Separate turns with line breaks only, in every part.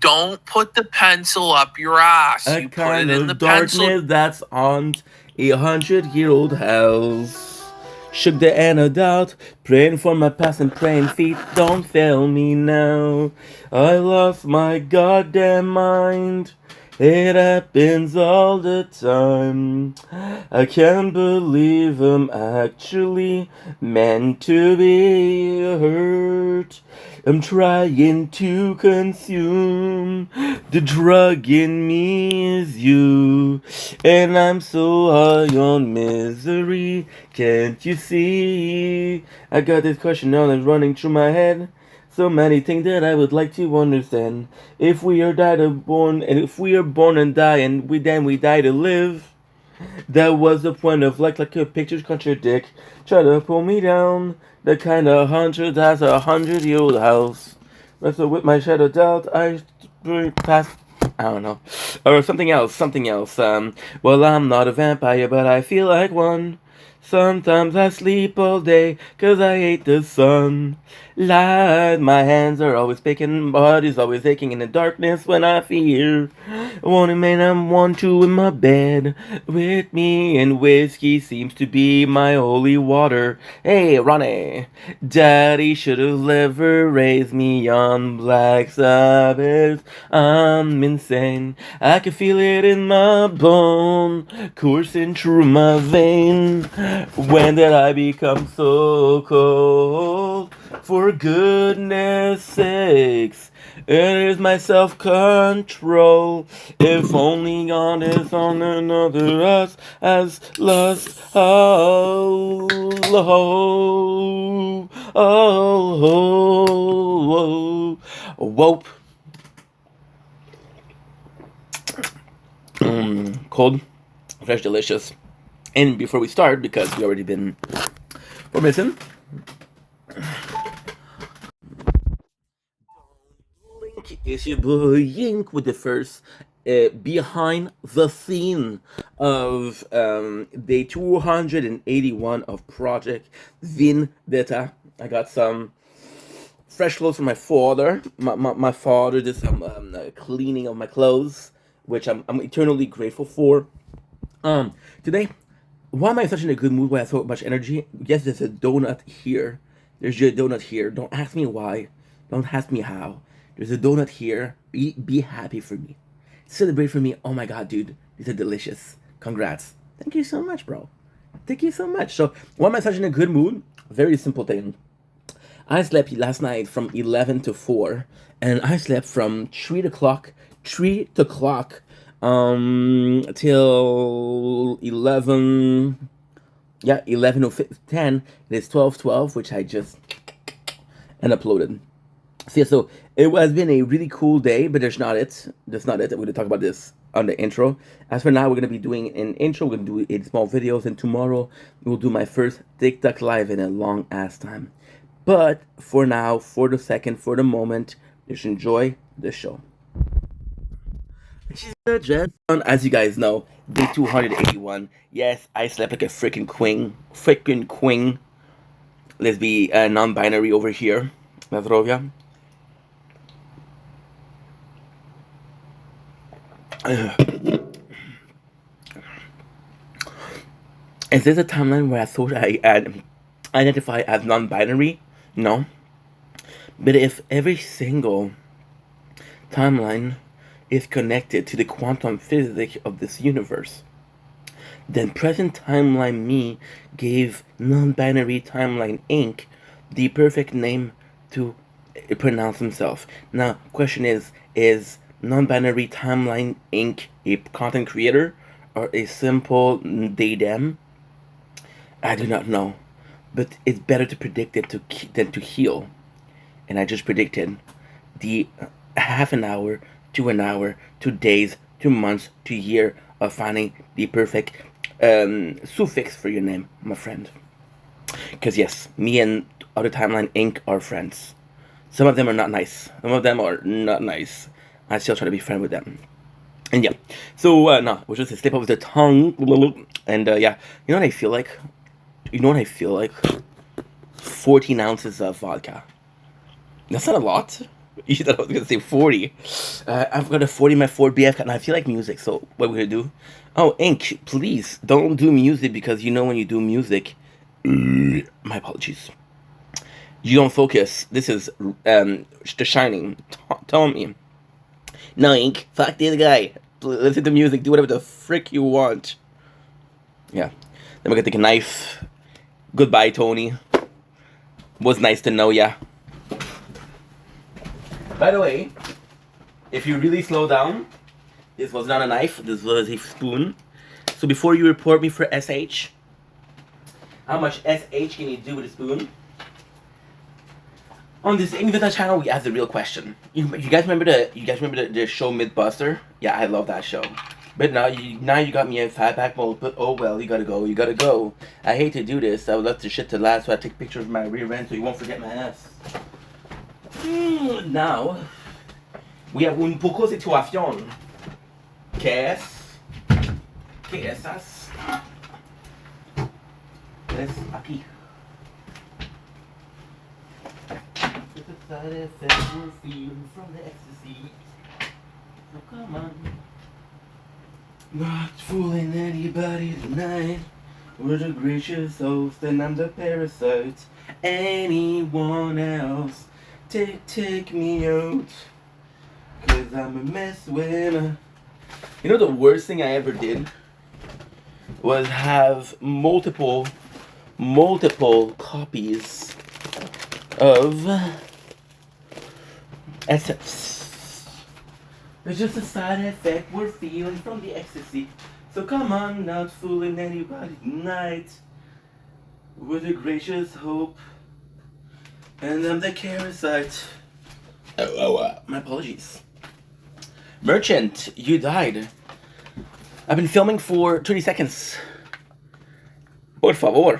don't put the pencil up your ass.
A
You put
kind
it in
of
the
darkness
pencil.
that's on 100-year-old house. Shook the antidote, praying for my past and praying feet don't fail me now. I lost my goddamn mind. It happens all the time. I can't believe I'm actually meant to be hurt. I'm trying to consume the drug in me is you, and I'm so high on misery. Can't you see? I got this question on and running through my head. So many things that I would like to understand. If we are born and die, and we die to live, that was the point of like a pictures contradict. Try to pull me down. The kind of hunter that's 100-year-old house. So with my shadow doubt, I pass. I don't know, or something else. Well, I'm not a vampire, but I feel like one. Sometimes I sleep all day 'cause I hate the sun. Light, my hands are always picking, body's always aching in the darkness when I fear. Wanting man, I'm one two in my bed with me, and whiskey seems to be my holy water. Hey, Ronnie, Daddy should have never raised me on Black Sabbath. I'm insane. I can feel it in my bone, coursing through my vein. When did I become so cold? For goodness sakes, it is my self-control. If only God is on another us as lust. Oh, oh, oh, oh, whoop. Cold, fresh, delicious. And before we start, because we already been, we're missing. Link is your boy Yink with the first behind the scene of day 281 of Project Vendetta. I got some fresh clothes from my father. My father did some cleaning of my clothes, which I'm eternally grateful for. Today, why am I such in a good mood? Why I have so much energy? Yes, there's a donut here. There's your donut here. Don't ask me why. Don't ask me how. There's a donut here. Be happy for me. Celebrate for me. Oh my god, dude. These are delicious. Congrats. Thank you so much, bro. Thank you so much. So, why am I such in a good mood? Very simple thing. I slept last night from 11 to 4, and I slept from 3 o'clock, till 11, yeah, 11 or 10. It is 12:12, which I just and uploaded. So, yeah, so it has been a really cool day, but that's not it. That's not it. We're gonna talk about this on the intro. As for now, we're gonna be doing an intro. We're gonna do 8 small videos, and tomorrow we'll do my first TikTok live in a long ass time. But for now, for the moment, just enjoy the show. As you guys know, day 281. Yes, I slept like a freaking queen. Freaking queen. Let's be non-binary over here. Zdrowia. Is this a timeline where I thought I identify as non-binary? No. But if every single timeline is connected to the quantum physics of this universe, then present timeline me gave non-binary timeline Inc. the perfect name to pronounce himself. Now, question is non-binary timeline Inc. a content creator or a simple they them? I do not know, but it's better to predict it than to heal. And I just predicted the half an hour to an hour to days to months to year of finding the perfect suffix for your name, my friend. Because yes, me and Other Timeline Inc. are friends. Some of them are not nice. Some of them are not nice. I still try to be friend with them. And yeah, so no, it was just a slip of the tongue. And yeah, you know what I feel like? 14 ounces of vodka. That's not a lot. You thought I was gonna say 40. I've got a 40 in my Ford BF, and I feel like music. So what we're gonna do? Oh, Ink, please don't do music because you know when you do music, my apologies. You don't focus. This is The Shining. Tell me. No, Ink. Fuck this guy. Listen to music. Do whatever the frick you want. Yeah. Then we're gonna take a knife. Goodbye, Tony. Was nice to know ya. By the way, if you really slow down, this was not a knife, this was a spoon. So before you report me for SH, how much SH can you do with a spoon? On this Invita channel, we ask the real question. You guys remember the show Mythbuster? Yeah, I love that show. But now you got me in fatback mode. But oh well, you gotta go. I hate to do this. I would love to shit to last, so I take pictures of my rear end so you won't forget my ass. Now we have un poco situación. ¿Qué esas? Es aquí. It's a side effect we're feeling from the ecstasy. So come on. Not fooling anybody tonight. We're the gracious host and I'm the parasite. Anyone else, take me out. Cause I'm a mess winner. You know the worst thing I ever did was have multiple copies of SS. It's just a side effect we're feeling from the ecstasy. So come on, not fooling anybody tonight. With a gracious hope. And I'm the parasite. My apologies. Merchant, you died. I've been filming for 30 seconds. Por favor.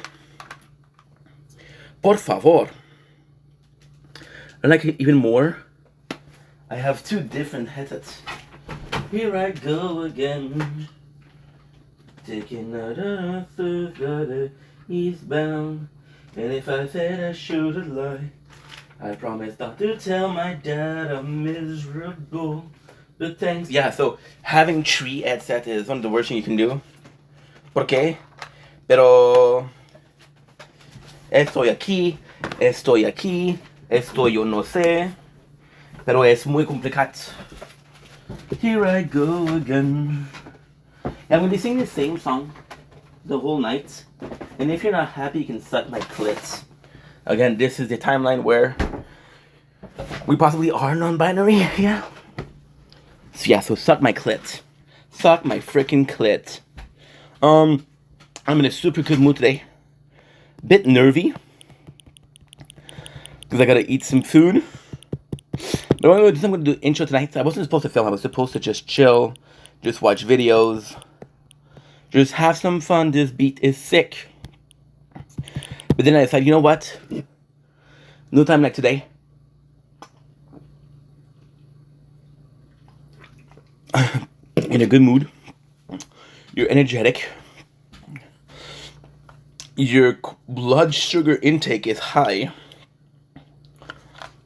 Por favor. I like it even more. I have two different headsets. Here I go again. Taking another eastbound. And if I said I shouldn't lie, I promise not to tell my dad I'm miserable. But thanks. Yeah, so having three headsets is one of the worst things you can do. ¿Por qué? Pero estoy aquí, esto yo no sé. Pero es muy complicado. Here I go again. And I'm going to be singing the same song the whole night. And if you're not happy, you can suck my clit. Again, this is the timeline where we possibly are non-binary, yeah? So yeah, so suck my clit. Suck my freaking clit. I'm in a super good mood today. Bit nervy. Because I gotta eat some food. But what I'm gonna do intro tonight. I wasn't supposed to film, I was supposed to just chill, just watch videos, just have some fun. This beat is sick. But then I decided, you know what? No time like today. In a good mood. You're energetic. Your blood sugar intake is high.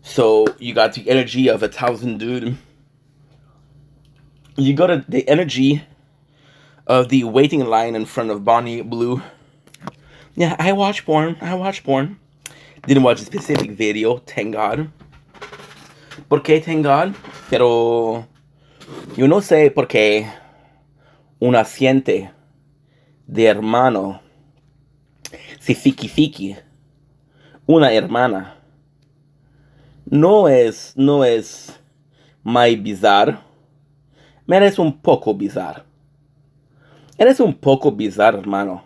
So you got the energy of 1,000 dude. You got the energy of the waiting line in front of Bonnie Blue. Yeah, I watch porn. Didn't watch a specific video, thank God. ¿Por qué, thank God? Pero yo no sé por qué una siente de hermano si fiki una hermana no es muy bizarro. Me eres un poco bizarro. Eres un poco bizarro, hermano.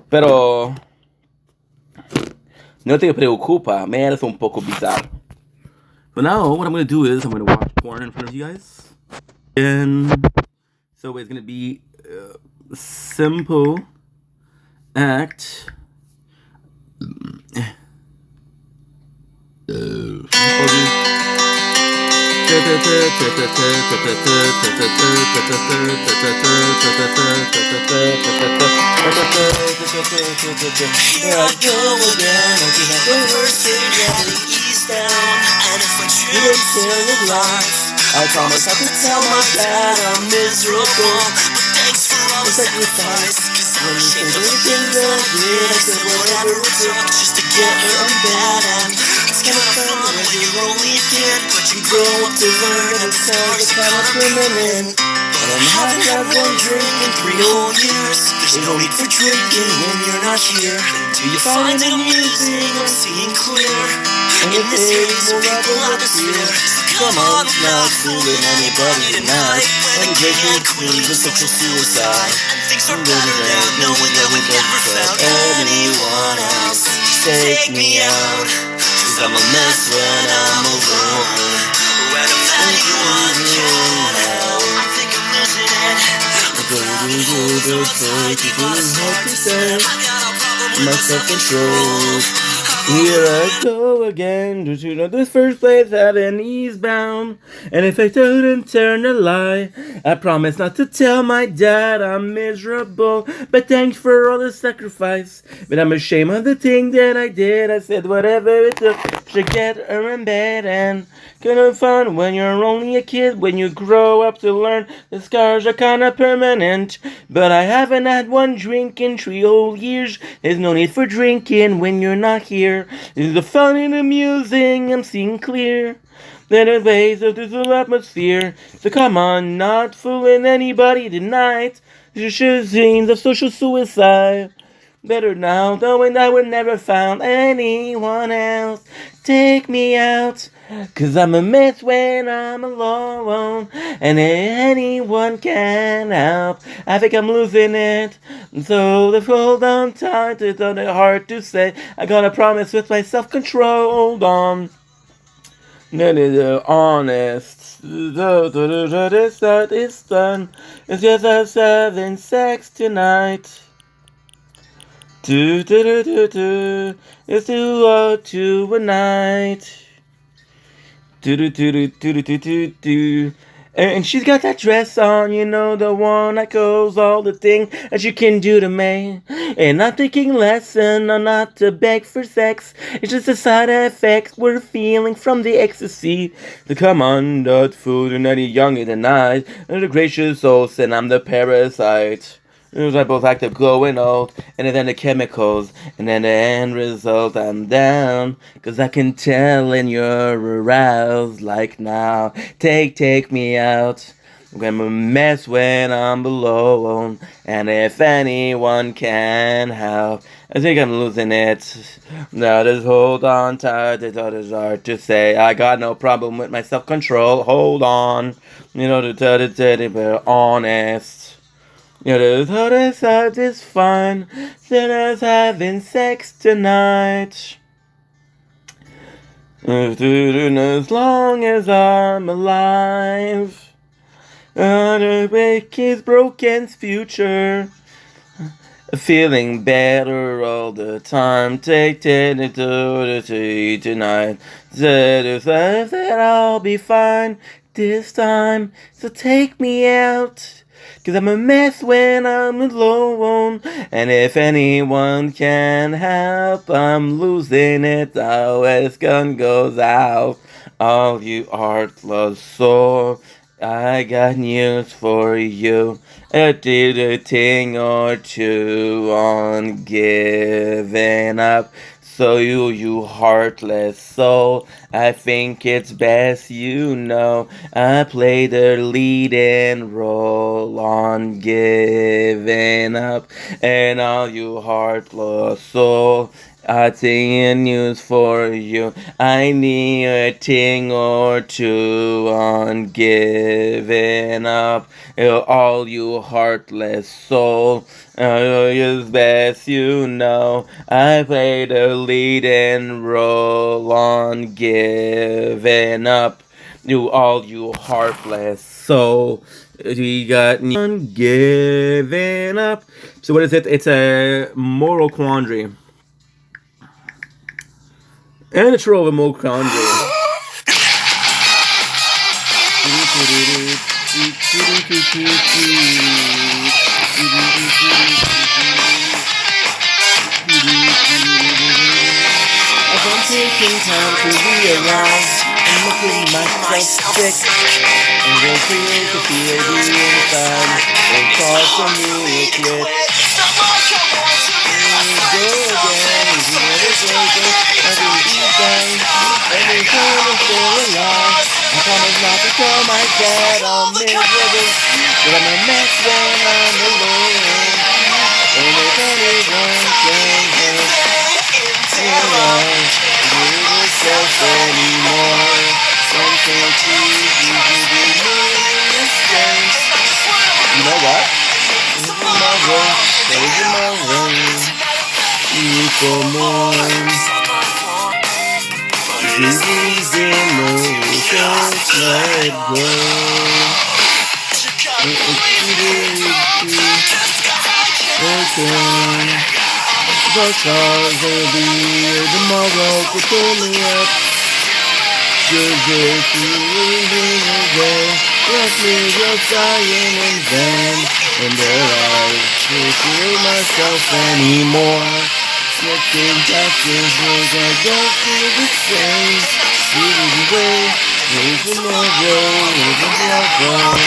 Pero no te preocupa, me eres un poco bizarro. But now, what I'm going to do is I'm going to watch porn in front of you guys. And so it's going to be a simple act.
Here I go again. The worst thing ever.
eastbound. And if I truly feel alive, I promise not to tell my dad I'm miserable. But thanks for all the sacrifice, cause I'm ashamed of the things that I did. I said whatever it took just to get her on bad. And it's kinda fun when you're only a kid, but you grow up to learn that the scars are kinda permanent. But I haven't had one drink in 3 whole years. There's no need for drinking when you're not here. Do you find it amusing? I'm seeing clear in this haze of people atmosphere. So come on, I'm not fooling anybody tonight. When the king and queen was social suicide, and things are better now, knowing that we never found anyone else. Take me out, cause I'm a mess when I'm alone. When if anyone can help, I think I'm losing it.
My self-control. Here I go again to this first place heading eastbound. And if I don't turn a lie, I promise not to tell my dad I'm miserable. But thanks for all the sacrifice. But I'm ashamed of the thing that I did. I said whatever it took to get her in bed. And kinda fun when you're only a kid. When you grow up to learn the scars are kinda permanent. But I haven't had one drink in 3 whole years. There's no need for drinking when you're not here. It's the fun and amusing, I'm seeing clear. Then the ways of this atmosphere. So come on, not fooling anybody tonight. This should seem of social suicide. Better now, knowing I would never found anyone else. Take me out, cause I'm a mess when I'm alone. And anyone can help. I think I'm losing it. So let's hold on tight, it's hard to say. I gotta promise with my self-control. Hold on. Honest. It's done. It's just us having sex tonight. It's 2:02 a night. And she's got that dress on, you know, the one that goes all the thing that you can do to me. And I'm thinking lesson on not to beg for sex. It's just a side effect we're feeling from the ecstasy. So come on, that food and any younger than I. And the gracious soul said I'm the parasite. I both active glowing old, and then the chemicals, and then the end result, I'm down, cause I can tell when you're aroused, like now, take me out, I'm a mess when I'm below, and if anyone can help, I think I'm losing it, now just hold on tight, it's hard to say, I got no problem with my self-control, hold on, you know, to tell the teddy bear honest. You know, the other side is fun. Sinners having sex tonight. As long as I'm alive. To make his broken future. Feeling better all the time. Take it tonight. That I'll be fine this time. So take me out. Cause I'm a mess when I'm alone. And if anyone can help, I'm losing it. Always gun goes out. All you heartless soul, I got news for you. I did a thing or two on giving up. So you heartless soul, I think it's best you know I play the leading role on giving up. And all you heartless soul, I think news for you. I need a thing or two on giving up. All you heartless soul, it's best you know I played a leading role on giving up. All you heartless soul, we got on giving up. So what is it? It's a moral quandary. And it's true of a moral quandary. taking time to realize I'm making myself sick. And the feel to feel the inside. It's hard for me to quit.
It's not like I want to be left
Go again, if you never take it, I can be done. Every time I'm still alive. I promise not to tell my dad I'm miserable. But I'm a mess when I'm alone. And there's only one thing yourself anymore. Something to you You know what? Tomorrow, there's tomorrow. Need for more. Disease in the just let go. Okay. The stars will be here tomorrow to pull me up. Just get through away. Left me just dying in vain. And there I can't feel myself anymore. Looking past this world, I don't feel the same. Feeling the way, there's tomorrow, there's tomorrow.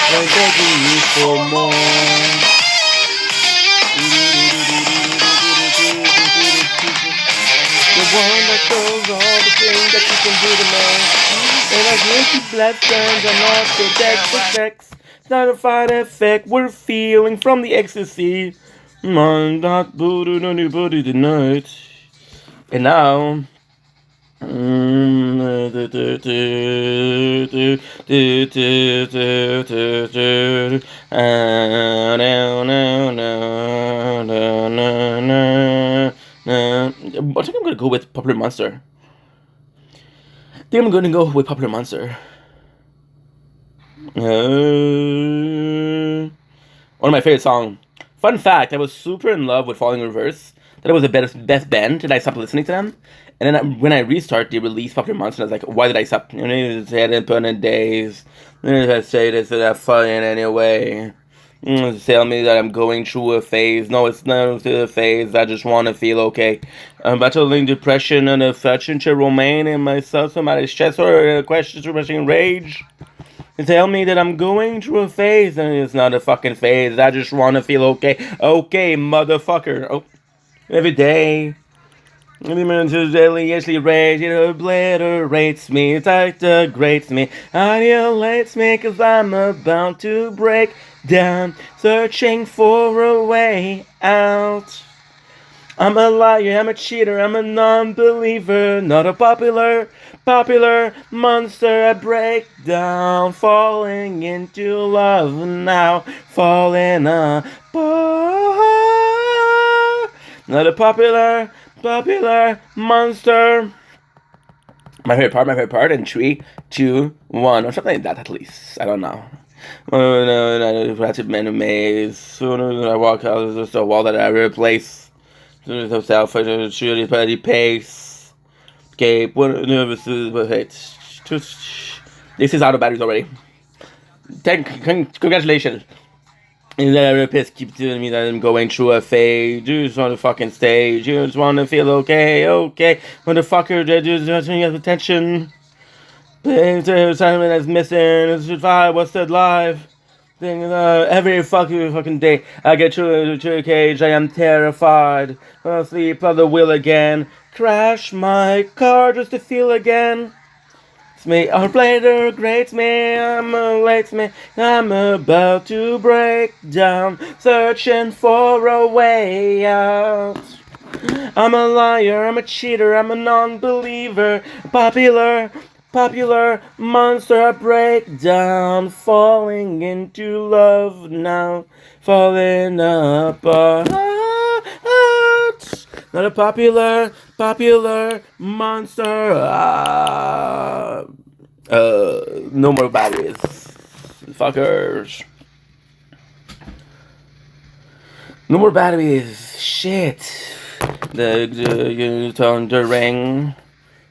I'm begging you for more. The one that shows all the things that you can do to me. And I give you blessings and not the deck for sex. It's not a side effect we're feeling from the ecstasy. I'm not booted anybody tonight. And now. I think I'm gonna go with Popular Monster. One of my favorite songs. Fun fact, I was super in love with Falling in Reverse. That it was the best band, and I stopped listening to them. And then when I restart, they released Popular Monster, and I was like, why did I stop? You know, they hadn't put in days. I say this and that fun anyway. Tell me that I'm going through a phase. No, it's not a phase. I just want to feel okay. I'm battling depression and affection to Romaine and myself, somebody's chest, or a question to rushing rage. They tell me that I'm going through a phase, and it's not a fucking phase. I just want to feel okay. Okay, motherfucker. Oh, every day. Every minute is deliriously rage. It obliterates me. It degrades me. Annihilates me, cause I'm about to break down. Searching for a way out. I'm a liar, I'm a cheater, I'm a non-believer. Not a popular monster. I break down, falling into love now, falling apart. Not a popular monster. My favorite part in 3, 2, 1, or something like that at least. I don't know. Ratchet maze. I walk out, there's just a wall that I replace. Self, shooting petty pace. Okay, this is out of batteries already. Congratulations. And the therapist keeps telling me that I'm going through a phase. You just want to fucking stage. You just want to feel okay. Motherfucker, they just don't have attention. The assignment that's missing. What's that live? Every fucking day I get to a cage, I am terrified. I'll sleep on the wheel again. Crash my car just to feel again. It's me, our blader grates me, I'm about to break down, searching for a way out. I'm a liar, I'm a cheater, I'm a non-believer, popular monster. I break down, falling into love now, falling apart. Not a popular monster. No more batteries, fuckers. No more batteries. Shit. The thundering.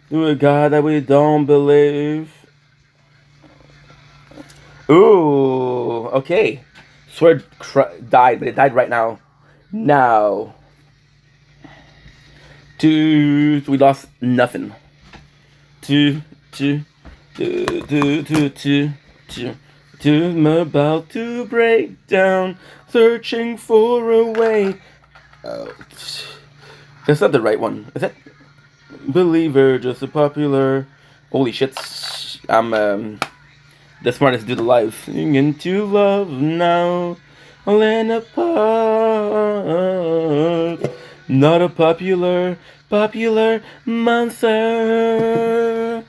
To a God that we don't believe. Ooh, okay. Sword died, but it died right now. Now. We lost nothing. I'm about to break down, searching for a way out. That's not the right one. Is that Believer? Just a popular. Holy shit! I'm the smartest dude alive. Into love now, land apart. Not a popular monster.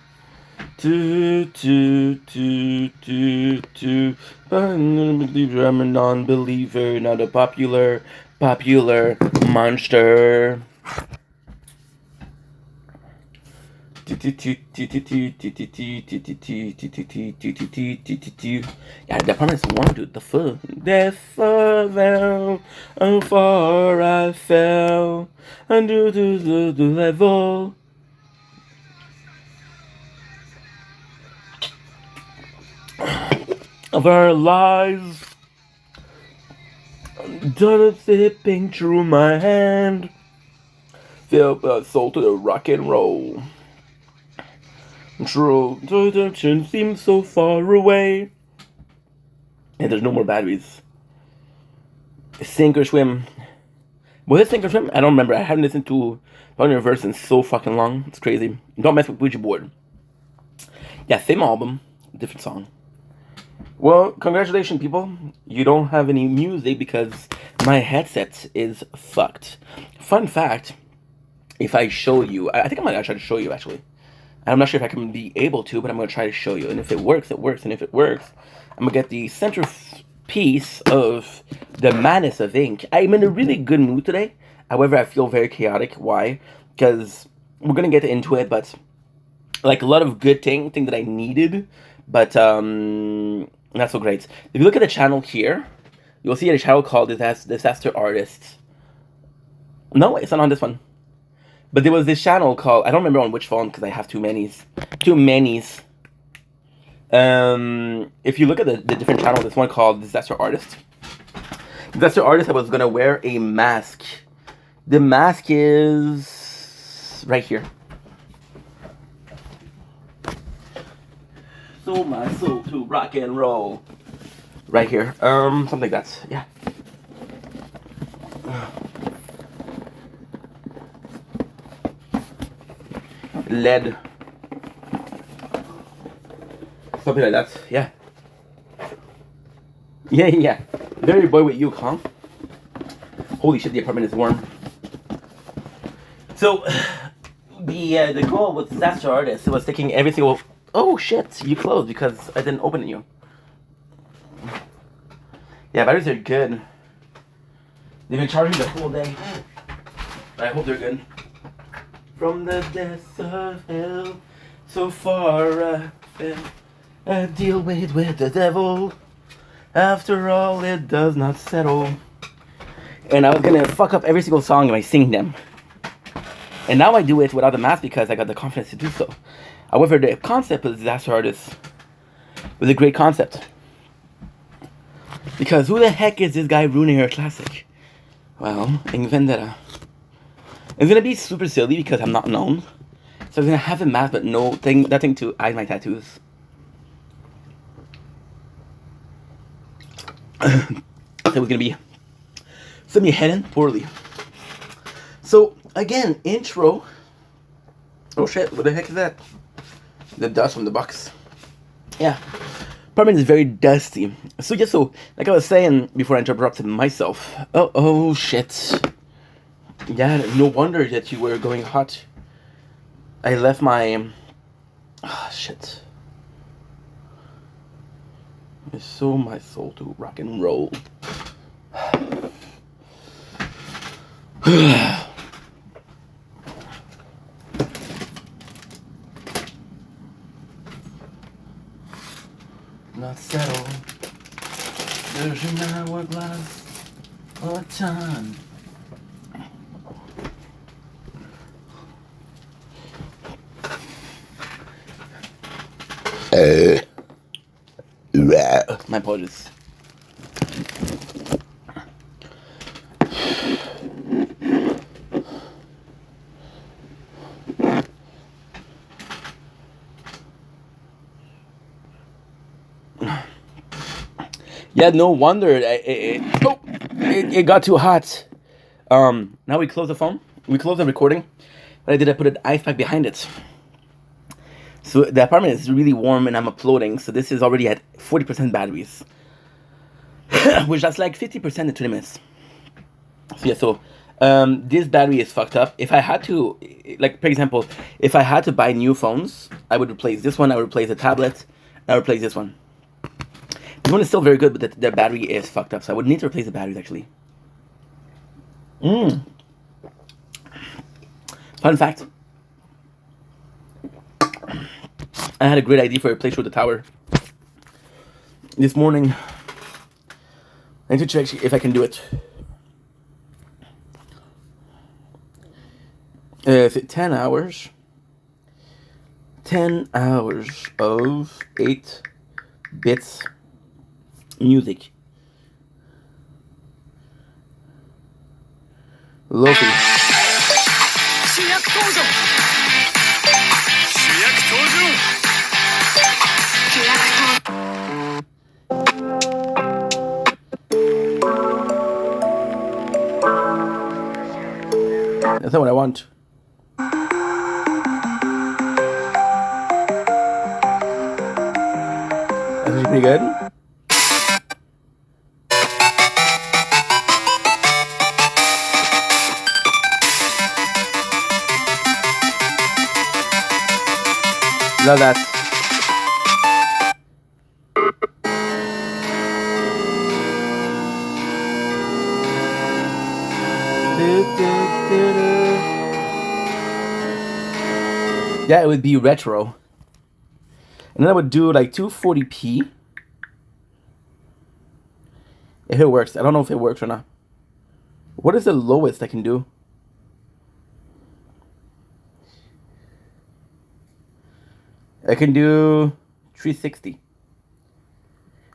Believer, I'm a non-believer, not a popular monster. Yeah, that part is one, dude. The full death fell, how far I fell, under the level. Of our lives, done slipping through my hand, felt my soul to the rock and roll. True, redemption seems so far away, and there's no more batteries. Sink or swim. Was it sink or swim? I don't remember. I haven't listened to Volume Reverse in so fucking long. It's crazy. Don't mess with Ouija board. Yeah, same album, different song. Well, congratulations, people. You don't have any music because my headset is fucked. Fun fact, if I show you, I think I'm gonna try to show you actually. I'm not sure if I can be able to, but I'm gonna try to show you. And if it works, it works. And if it works, I'm gonna get the center piece of the Madness of Ink. I'm in a really good mood today. However, I feel very chaotic. Why? Because we're gonna get into it, but like a lot of good thing that I needed, but not so great. If you look at the channel here, you'll see a channel called Disaster Artists. No, it's not on this one. But there was this channel called, I don't remember on which phone because I have too many. If you look at the different channels, there's one called Disaster Artist. Disaster Artist, I was gonna wear a mask. The mask is right here. Sold my soul to rock and roll. Right here. Something like that. Yeah. Lead. Something like that. Yeah. Yeah. Very boy with you, huh? Holy shit, the apartment is warm. So, the goal with Disaster Artist was taking every single... Oh shit, you closed because I didn't open you. Yeah, batteries are good. They've been charging the whole day. I hope they're good. From the depths of hell, so far I deal with the devil. After all, it does not settle. And I was gonna fuck up every single song by singing them. And now I do it without the mask because I got the confidence to do so. However, the concept of Disaster Artist was a great concept. Because who the heck is this guy ruining her classic? Well, in Vendetta. It's gonna be super silly because I'm not known. So I'm gonna have a mask but nothing to hide my tattoos. So it's gonna be heading poorly. So again, intro. Oh shit, what the heck is that? The dust from the box. Yeah. Apartment is very dusty. So like I was saying before I interrupted myself. Oh shit. Yeah, no wonder that you were going hot. I left my... Ah, shit. I sold my soul to rock and roll. Not settled. There's an hourglass of time. My apologies. Yeah, no wonder it got too hot. Now we close the phone. We close the recording. What I did, I put an ice pack behind it. So the apartment is really warm and I'm uploading. So this is already at 40% batteries, which that's like 50% in 20 minutes. So yeah, so this battery is fucked up. If I had to, like for example, if I had to buy new phones, I would replace this one. I would replace the tablet. I would replace this one. This one is still very good, but the battery is fucked up. So I would need to replace the batteries actually. Fun fact. I had a great idea for a playthrough of the tower. This morning, I need to check if I can do it. Is it 10 hours? 10 hours of 8 bits music. Lofi. That's not what I want. That's actually pretty good. Love that. Yeah, it would be retro. And then I would do like 240p. If it works. I don't know if it works or not. What is the lowest I can do? I can do 360.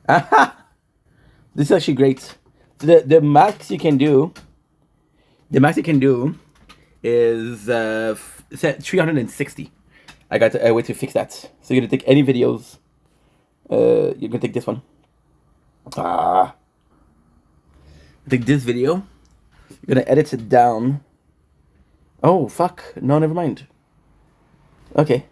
Aha! This is actually great. The max you can do. The max you can do is 360. I got a way to fix that. So you're gonna take any videos. You're gonna take this one. Take this video. You're gonna edit it down. Oh fuck! No, never mind. Okay.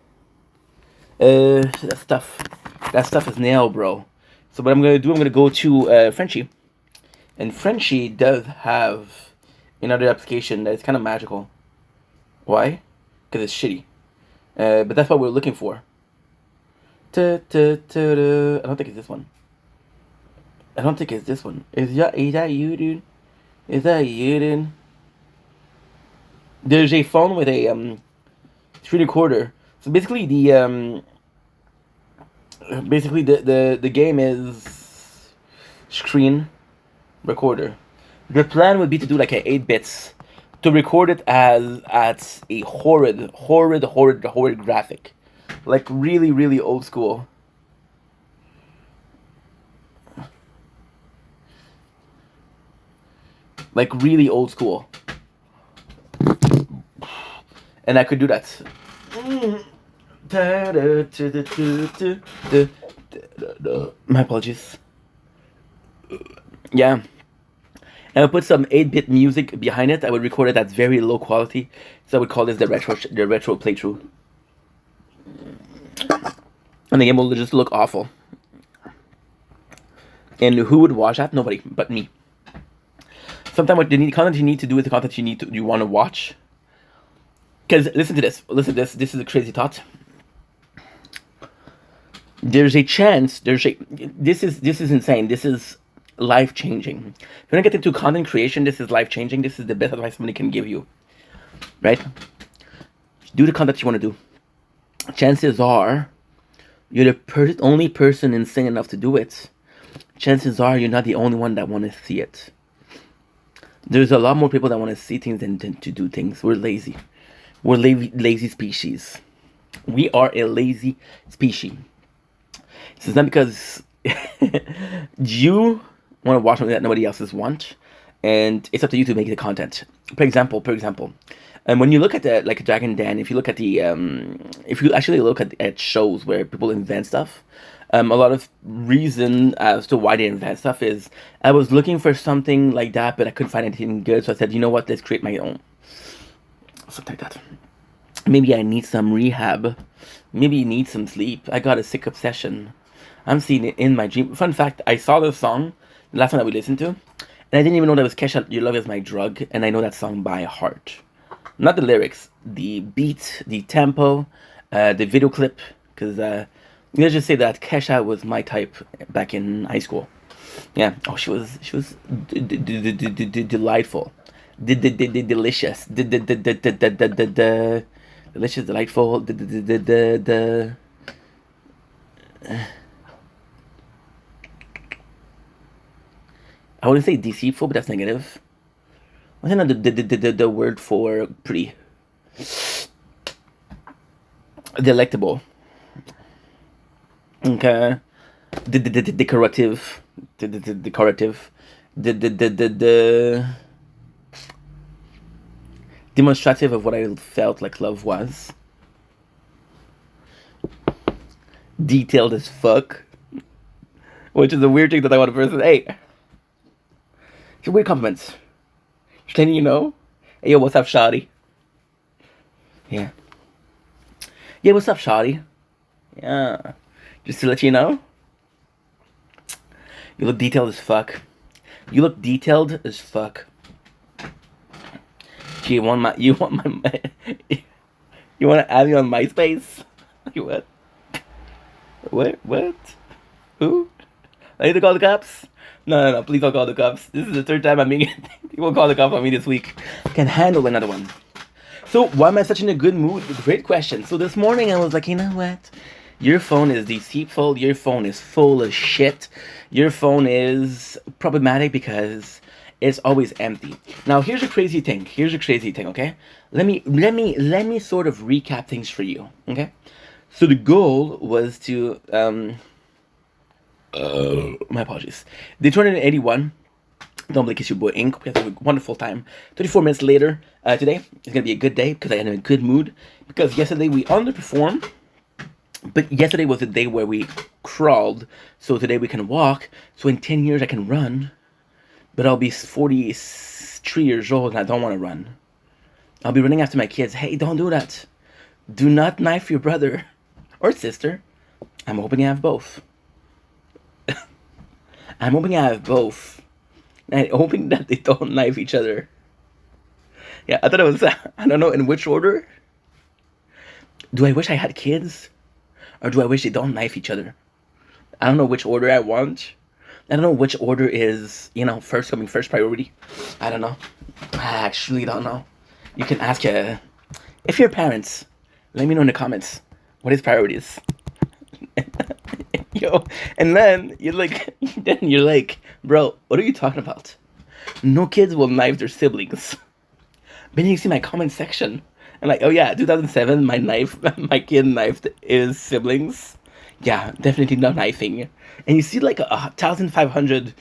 That stuff is nailed, bro. So what I'm gonna do, I'm gonna go to Frenchie, and Frenchie does have another application that is kind of magical. Why? Because it's shitty. But that's what we're looking for. I don't think it's this one. I don't think it's this one. Is that you, dude? Is that you, dude? There's a phone with a screen recorder. So basically the game is screen recorder. The plan would be to do like a 8 bits to record it as at a horrid graphic, like really old school. Like really old school. And I could do that. My apologies. Yeah. I would put some 8-bit music behind it. I would record it at very low quality. So I would call this the retro playthrough. And the game will just look awful. And who would watch that? Nobody but me. Sometimes what the content you need to do is the content you want to watch. Because listen to this. This is a crazy thought. There's a chance. This is insane. This is life changing. If you want to get into content creation, this is life changing. This is the best advice somebody can give you. Right? Do the content you want to do. Chances are you're the only person insane enough to do it. Chances are you're not the only one that want to see it. There's a lot more people that want to see things than to do things. We're lazy. We're lazy species. We are a lazy species. This is not because you want to watch something that nobody else's want, and it's up to you to make the content. For example, and when you look at the like Dragon Dan, if you look at the if you actually look at shows where people invent stuff, A lot of reason as to why they invent stuff is I was looking for something like that, but I couldn't find anything good. So I said, you know what? Let's create my own. Something like that. Maybe I need some rehab. Maybe you need some sleep. I got a sick obsession. I'm seeing it in my dream. Fun fact, I saw the song, the last one that we listened to, and I didn't even know that was Kesha, Your Love Is My Drug, and I know that song by heart. Not the lyrics, the beat, the tempo, the video clip, because let's just say that Kesha was my type back in high school. Yeah. Oh, she was delightful, delicious, delicious, delightful, I wouldn't say deceitful, but that's negative. What's another the word for pretty? Delectable. Okay. Decorative. Decorative. The demonstrative of what I felt like love was. Detailed as fuck. Which is a weird thing that I want to person. Hey. It's weird compliments. Just letting you know. Hey, yo, what's up, shawty? Yeah. Yeah, what's up, shawty? Yeah. Just to let you know. You look detailed as fuck. You look detailed as fuck. Gee, you want my you want to add me on MySpace? What? What? Who? I need to call the cops? No, please don't call the cops. This is the third time I'm being people call the cops on me this week. I can handle another one. So why am I such in a good mood? Great question. So this morning I was like, you know what? Your phone is deceitful. Your phone is full of shit. Your phone is problematic because it's always empty. Now here's a crazy thing. Okay? Let me sort of recap things for you. Okay? So the goal was to my apologies. Day 281. Don't blink, it's your boy Ink. We have a wonderful time. 34 minutes later, today is gonna be a good day because I am in a good mood. Because yesterday we underperformed, but yesterday was the day where we crawled. So today we can walk. So in 10 years I can run, but I'll be 43 years old and I don't want to run. I'll be running after my kids. Hey, don't do that. Do not knife your brother or sister. I'm hoping I have both. I'm hoping I have both. And hoping that they don't knife each other. Yeah, I thought it was, I don't know in which order. Do I wish I had kids? Or do I wish they don't knife each other? I don't know which order I want. I don't know which order is, first coming first priority. I don't know. I actually don't know. You can ask, if you're parents, let me know in the comments. What is priorities? Yo, and then you're like, bro, what are you talking about? No kids will knife their siblings. Then you see my comment section, and like, oh yeah, 2007, my kid knifed his siblings. Yeah, definitely not knifing. And you see like 1,500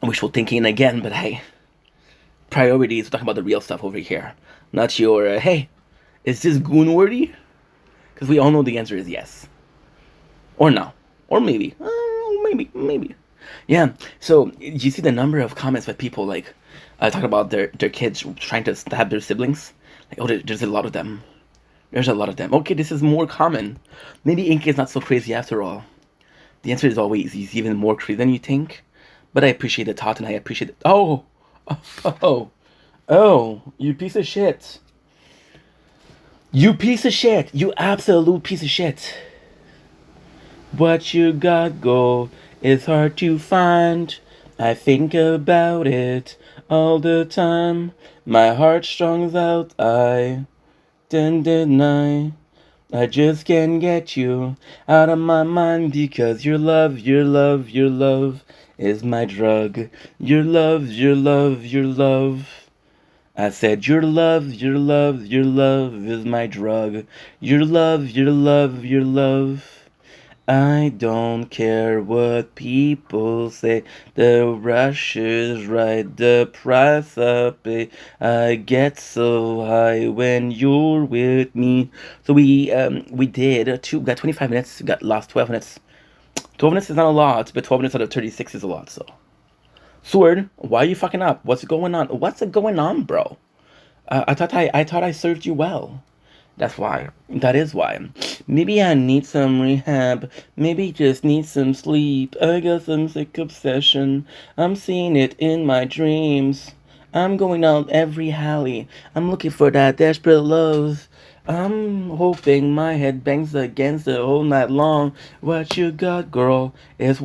wishful thinking again, but hey, priorities. We're talking about the real stuff over here, not your hey, is this goon worthy? Because we all know the answer is yes. Or no. Or maybe. Maybe. Yeah. So, you see the number of comments with people, like, talking about their kids trying to stab their siblings? Like, oh, there's a lot of them. There's a lot of them. Okay, this is more common. Maybe Ink is not so crazy after all. The answer is always he's even more crazy than you think. But I appreciate the thought and I appreciate it. Oh, you piece of shit. You piece of shit. You absolute piece of shit. What you got gold is hard to find. I think about it all the time. My heart strings out, I didn't deny. I just can't get you out of my mind because your love is my drug. Your love I said your love is my drug. Your love. I don't care what people say. The rush is right, the price I pay. I get so high when you're with me. So we got 25 minutes. We got last 12 minutes. 12 minutes is not a lot, but 12 minutes out of 36 is a lot, so. Sword, why are you fucking up? What's going on? What's going on, bro? I thought I served you well. That's why. That is why. Maybe I need some rehab. Maybe just need some sleep. I got some sick obsession. I'm seeing it in my dreams. I'm going out every alley. I'm looking for that desperate love. I'm hoping my head bangs against it all night long. What you got, girl, is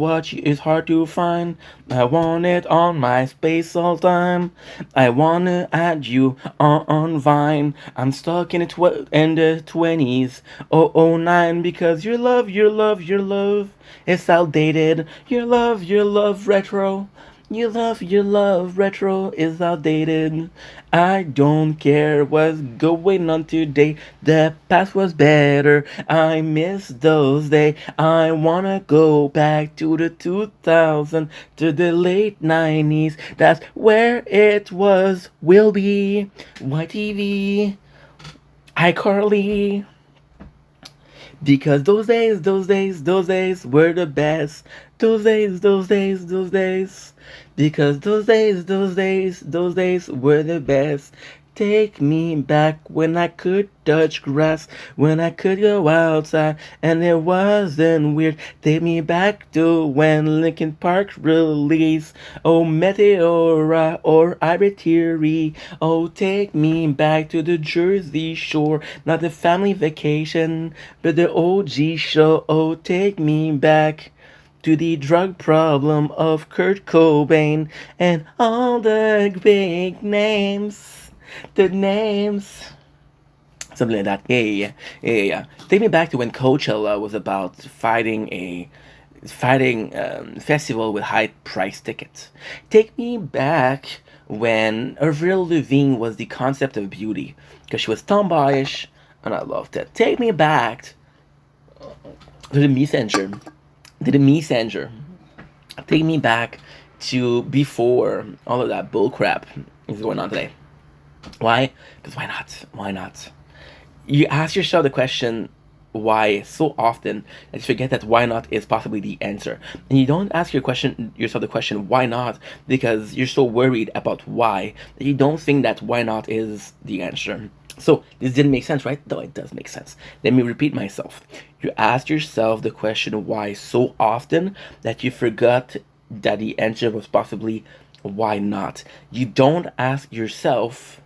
hard to find. I want it on my space all time. I wanna add you on Vine. I'm stuck in the 20s. Oh, 09, because your love is outdated. Your love, retro. Your love, retro is outdated. I don't care what's going on today. The past was better. I miss those days. I wanna go back to the 2000s, to the late 90s. That's where it will be. YTV, iCarly. Because those days were the best. Those days. Because those days were the best. Take me back when I could touch grass, when I could go outside and it wasn't weird. Take me back to when Linkin Park released, oh Meteora or Arbitrary. Oh, take me back to the Jersey Shore, not the family vacation, but the OG show. Oh, take me back to the drug problem of Kurt Cobain and all the big names. The names. Something like that. Yeah. Take me back to when Coachella was about fighting festival with high price tickets. Take me back when Avril Lavigne was the concept of beauty because she was tomboyish and I loved it. Take me back to the messenger. Take me back to before all of that bullcrap is going on today. Why? Because why not? Why not? You ask yourself the question why so often that you forget that why not is possibly the answer. And you don't ask yourself the question why not because you're so worried about why that you don't think that why not is the answer. So this didn't make sense, right? No, it does make sense. Let me repeat myself. You ask yourself the question why so often that you forgot that the answer was possibly why not. You don't ask yourself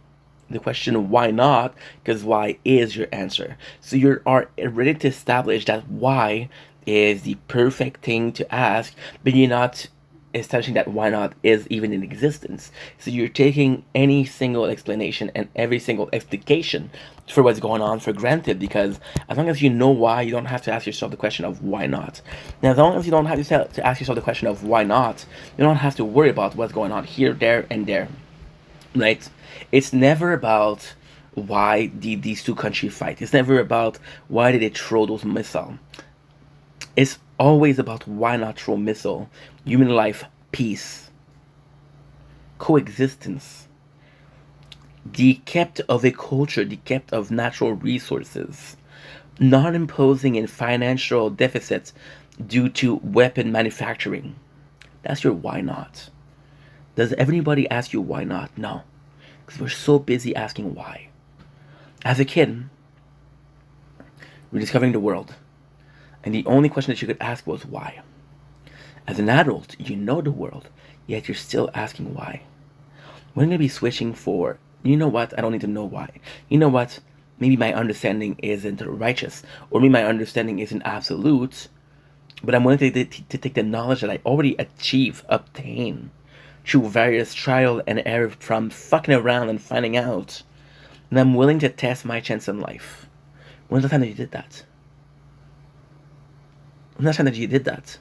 the question why not because why is your answer. So you are ready to establish that why is the perfect thing to ask, but you're not establishing that why not is even in existence. So you're taking any single explanation and every single explication for what's going on for granted because as long as you know why, you don't have to ask yourself the question of why not. Now, as long as you don't have to ask yourself the question of why not, you don't have to worry about what's going on here, there, and there. Right? It's never about why did these two countries fight. It's never about why did they throw those missiles. It's always about why not throw missile, human life, peace, coexistence, the kept of a culture, the kept of natural resources, not imposing in financial deficits due to weapon manufacturing. That's your why not. Does everybody ask you why not? No. Because we're so busy asking why. As a kid, rediscovering the world. And the only question that you could ask was why. As an adult, you know the world, yet you're still asking why. We're going to be switching for, you know what, I don't need to know why. You know what, maybe my understanding isn't righteous, or maybe my understanding isn't absolute, but I'm willing to take the knowledge that I already obtain, through various trial and error from fucking around and finding out, and I'm willing to test my chance in life. When's the time that you did that? When's the time that you did that?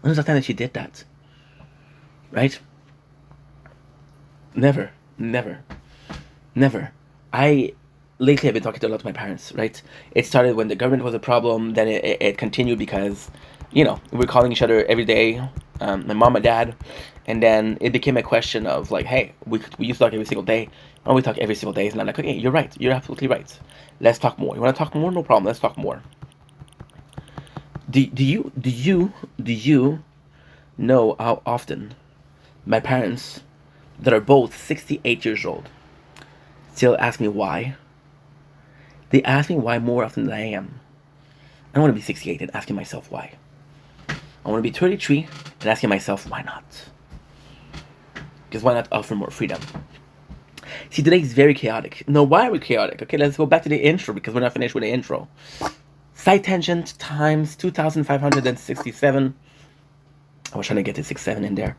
When's the time that you did that? Right? Never. Lately I've been talking to a lot of my parents, right? It started when the government was a problem, then it continued because, we're calling each other every day, my mom and dad, and then it became a question of like, hey, we used to talk every single day, and we talk every single day, and I'm like, okay, you're right, you're absolutely right. Let's talk more. You want to talk more? No problem, let's talk more. Do you know how often my parents, that are both 68 years old, still ask me why? They ask me why more often than I am. I don't want to be 68 and asking myself why. I want to be 33 and asking myself why not. Because why not offer more freedom? See, today is very chaotic. No, why are we chaotic? Okay, let's go back to the intro because we're not finished with the intro. Side tangent times 2,567. I was trying to get to 67 in there.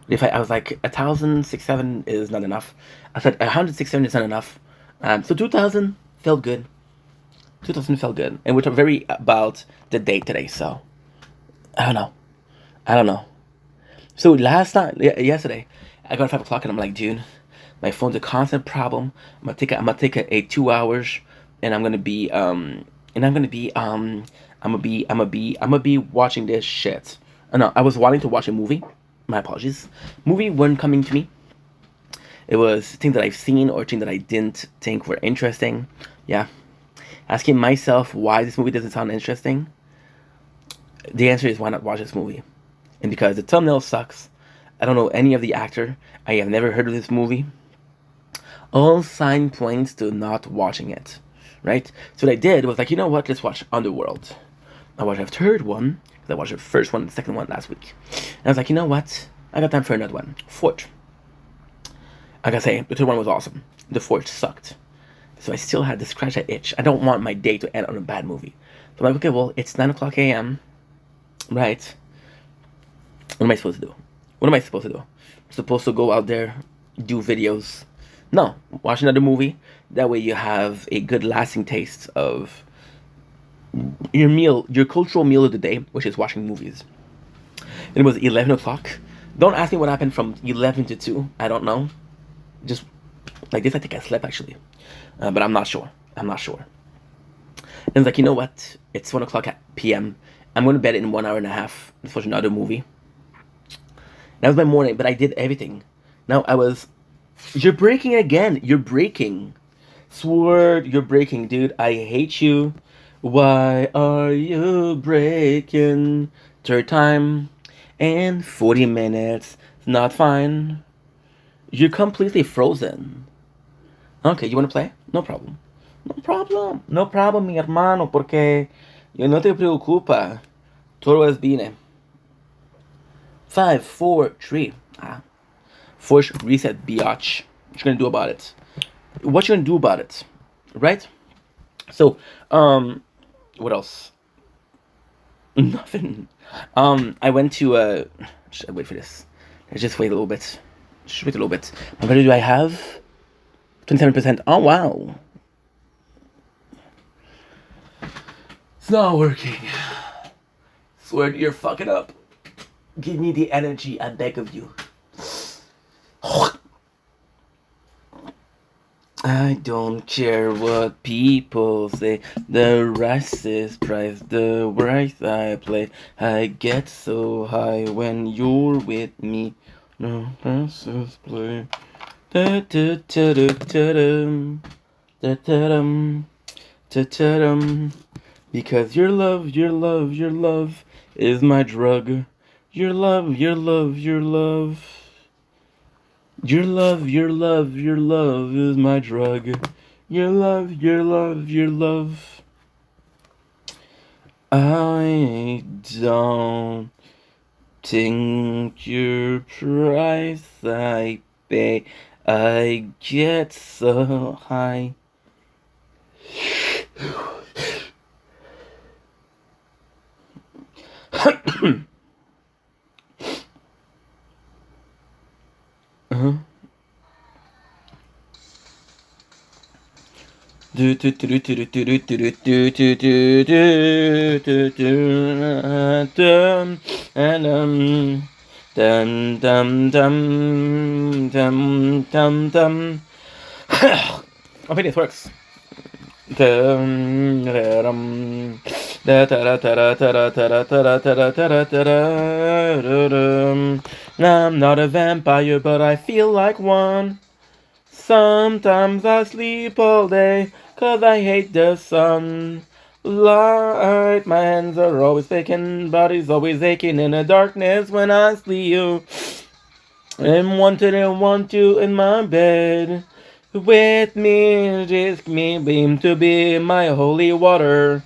If I was like 1,067 is not enough. I said 167 is not enough. So 2,000 felt good. 2,000 felt good, and we're very about the date today. So I don't know. So last night, yesterday, I got at 5 o'clock and I'm like, dude, my phone's a constant problem. I'm gonna take a 2 hours, and I'm gonna be watching this shit. No, I was wanting to watch a movie. My apologies. Movie weren't coming to me. It was things that I've seen or things that I didn't think were interesting. Yeah. Asking myself why this movie doesn't sound interesting. The answer is why not watch this movie? And because the thumbnail sucks, I don't know any of the actor, I have never heard of this movie. All sign points to not watching it, right? So what I did was like, you know what? Let's watch Underworld. I watched the third one, because I watched the first one and the second one last week. And I was like, you know what? I got time for another one. Fourth. I gotta say, the third one was awesome. The fourth sucked. So I still had to scratch that itch. I don't want my day to end on a bad movie. So I'm like, okay, well, it's 9 o'clock a.m., right? What am I supposed to do? I'm supposed to go out there, do videos. No, watch another movie. That way you have a good lasting taste of your meal, your cultural meal of the day, which is watching movies. And it was 11 o'clock. Don't ask me what happened from 11 to 2. I don't know. Just like this, I think I slept actually. But I'm not sure. And it's like, you know what? It's 1 o'clock p.m. I'm going to bed in 1 hour and a half. Let's watch another movie. That was my morning, but I did everything. Now I was... You're breaking again. You're breaking. Sword, you're breaking, dude. I hate you. Why are you breaking? Third time. And 40 minutes. Not fine. You're completely frozen. Okay, you want to play? No problem. No problem, mi hermano, porque yo no te preocupa. Todo es bien. 5, 4, 3. Force reset, biatch. What you gonna do about it? Right? So, what else? Nothing. I went to, should I wait for this? Let's just wait a little bit. How many do I have? 27%. Oh, wow. It's not working. Swear you're fucking up. Give me the energy, I beg of you. I don't care what people say. The rice is priced, the rice I play. I get so high when you're with me. No prices play. Da da da da da dum. Da da dum. Da da dum. Because your love is my drug. Your love is my drug. Your love. I don't think your price I pay. I get so high. I think this works. I'm not a vampire, but I feel like one. Sometimes I sleep all day, 'cause I hate the sun. light. My hands are always vacant, body's always aching in the darkness when I sleep. And want you in my bed. With me, risk me, beam to be my holy water.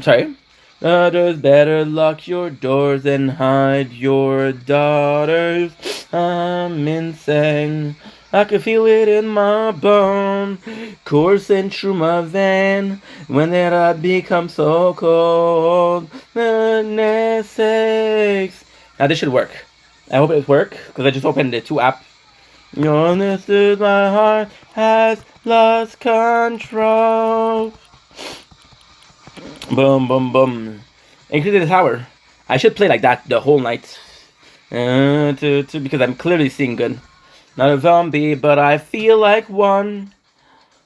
Sorry. Others better lock your doors and hide your daughters. I'm insane. I can feel it in my bone, coursing through my vein. When did I become so cold? Goodness sakes. Now this should work. I hope it works because I just opened the 2 app. Honest is my heart has lost control. Boom, boom, boom. Including the tower. I should play like that the whole night. Because I'm clearly seeing good. Not a zombie, but I feel like one.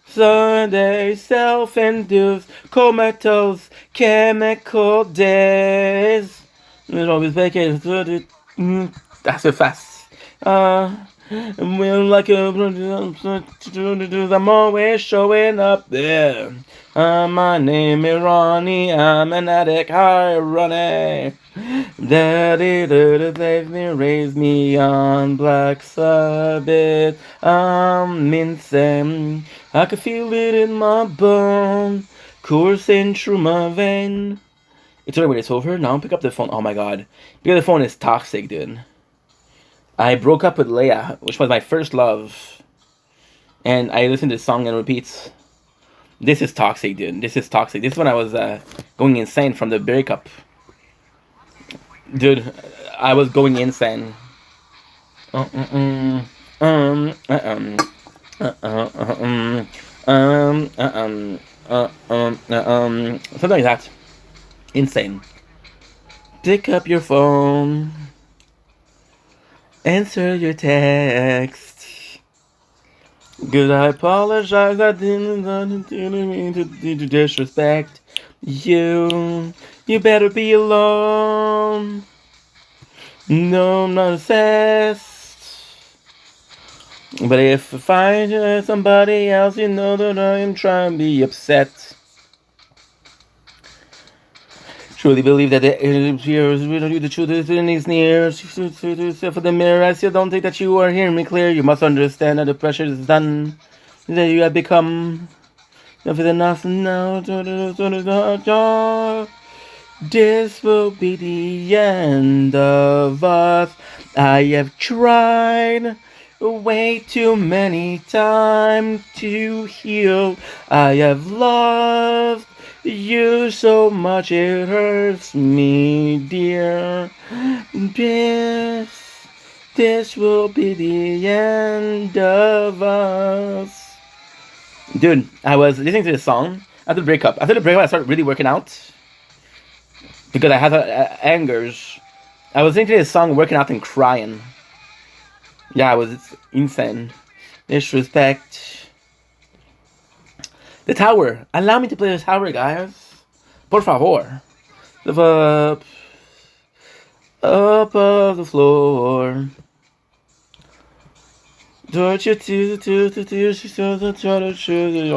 Sunday, self-induced, comatose, chemical days. It's always vacant. That's so fast. We're like I'm always showing up there. My name is Ronnie. I'm an addict. Hi, Ronnie. Daddy saved me, raised me on Black Sabbath. I'm insane. I can feel it in my bone, coursing through my vein. It's already when it's over. Now pick up the phone. Oh my god, pick up the phone is toxic, dude. I broke up with Leia, which was my first love, and I listened to this song and repeats. This is toxic, dude. This is toxic. This is when I was going insane from the breakup. Dude, I was going insane. Something like that. Insane. Pick up your phone. Answer your text. Good, I apologize. I didn't mean to disrespect you. You better be alone. No, I'm not obsessed. But if I find somebody else, you know that I am trying to be upset. Truly believe that the ears will the truth is in his near. For the mirror, I still don't think that you are hearing me clear. You must understand that the pressure is done. That you have become. Enough now. This will be the end of us. I have tried way too many times to heal. I have loved you so much it hurts me, dear. This will be the end of us. Dude, I was listening to this song after the breakup. After the breakup, I started really working out because I had angers. I was listening to this song, working out and crying. Yeah, it's insane. Disrespect. The tower. Allow me to play the tower, guys. Por favor. Up of the floor. Touch your tears on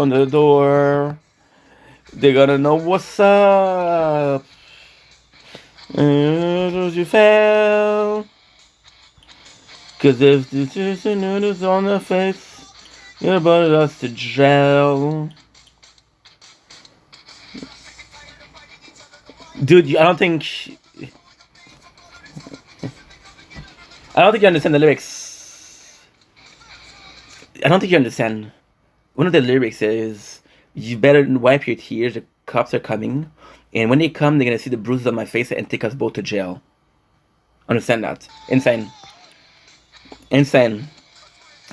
the door. They're gonna know what's up. You fell. Cause if this is a notice on the face, you're about us to gel. Dude, I don't think you understand the lyrics. I don't think you understand. One of the lyrics is, you better wipe your tears, the cops are coming. And when they come, they're gonna see the bruises on my face and take us both to jail. Understand that? Insane. Insane.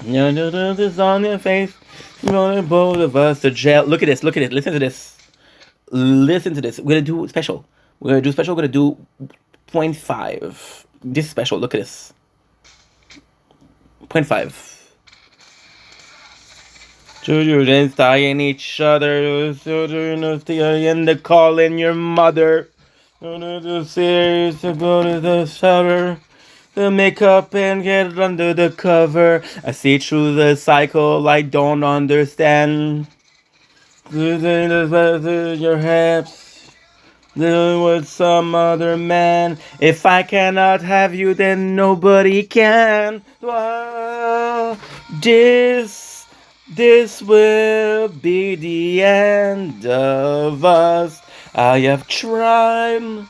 This on your face, both of us to jail. Look at this, look at it, listen to this. Listen to this. We're gonna do special. We're gonna do special, we're gonna do 0.5. This is special, look at this. 0.5. Children dying each other, children of the and the calling your mother. The series to go to the shower, the makeup and get under the cover. I see through the cycle, I don't understand. Your hips, with some other man. If I cannot have you, then nobody can. Well, this will be the end of us. I have tried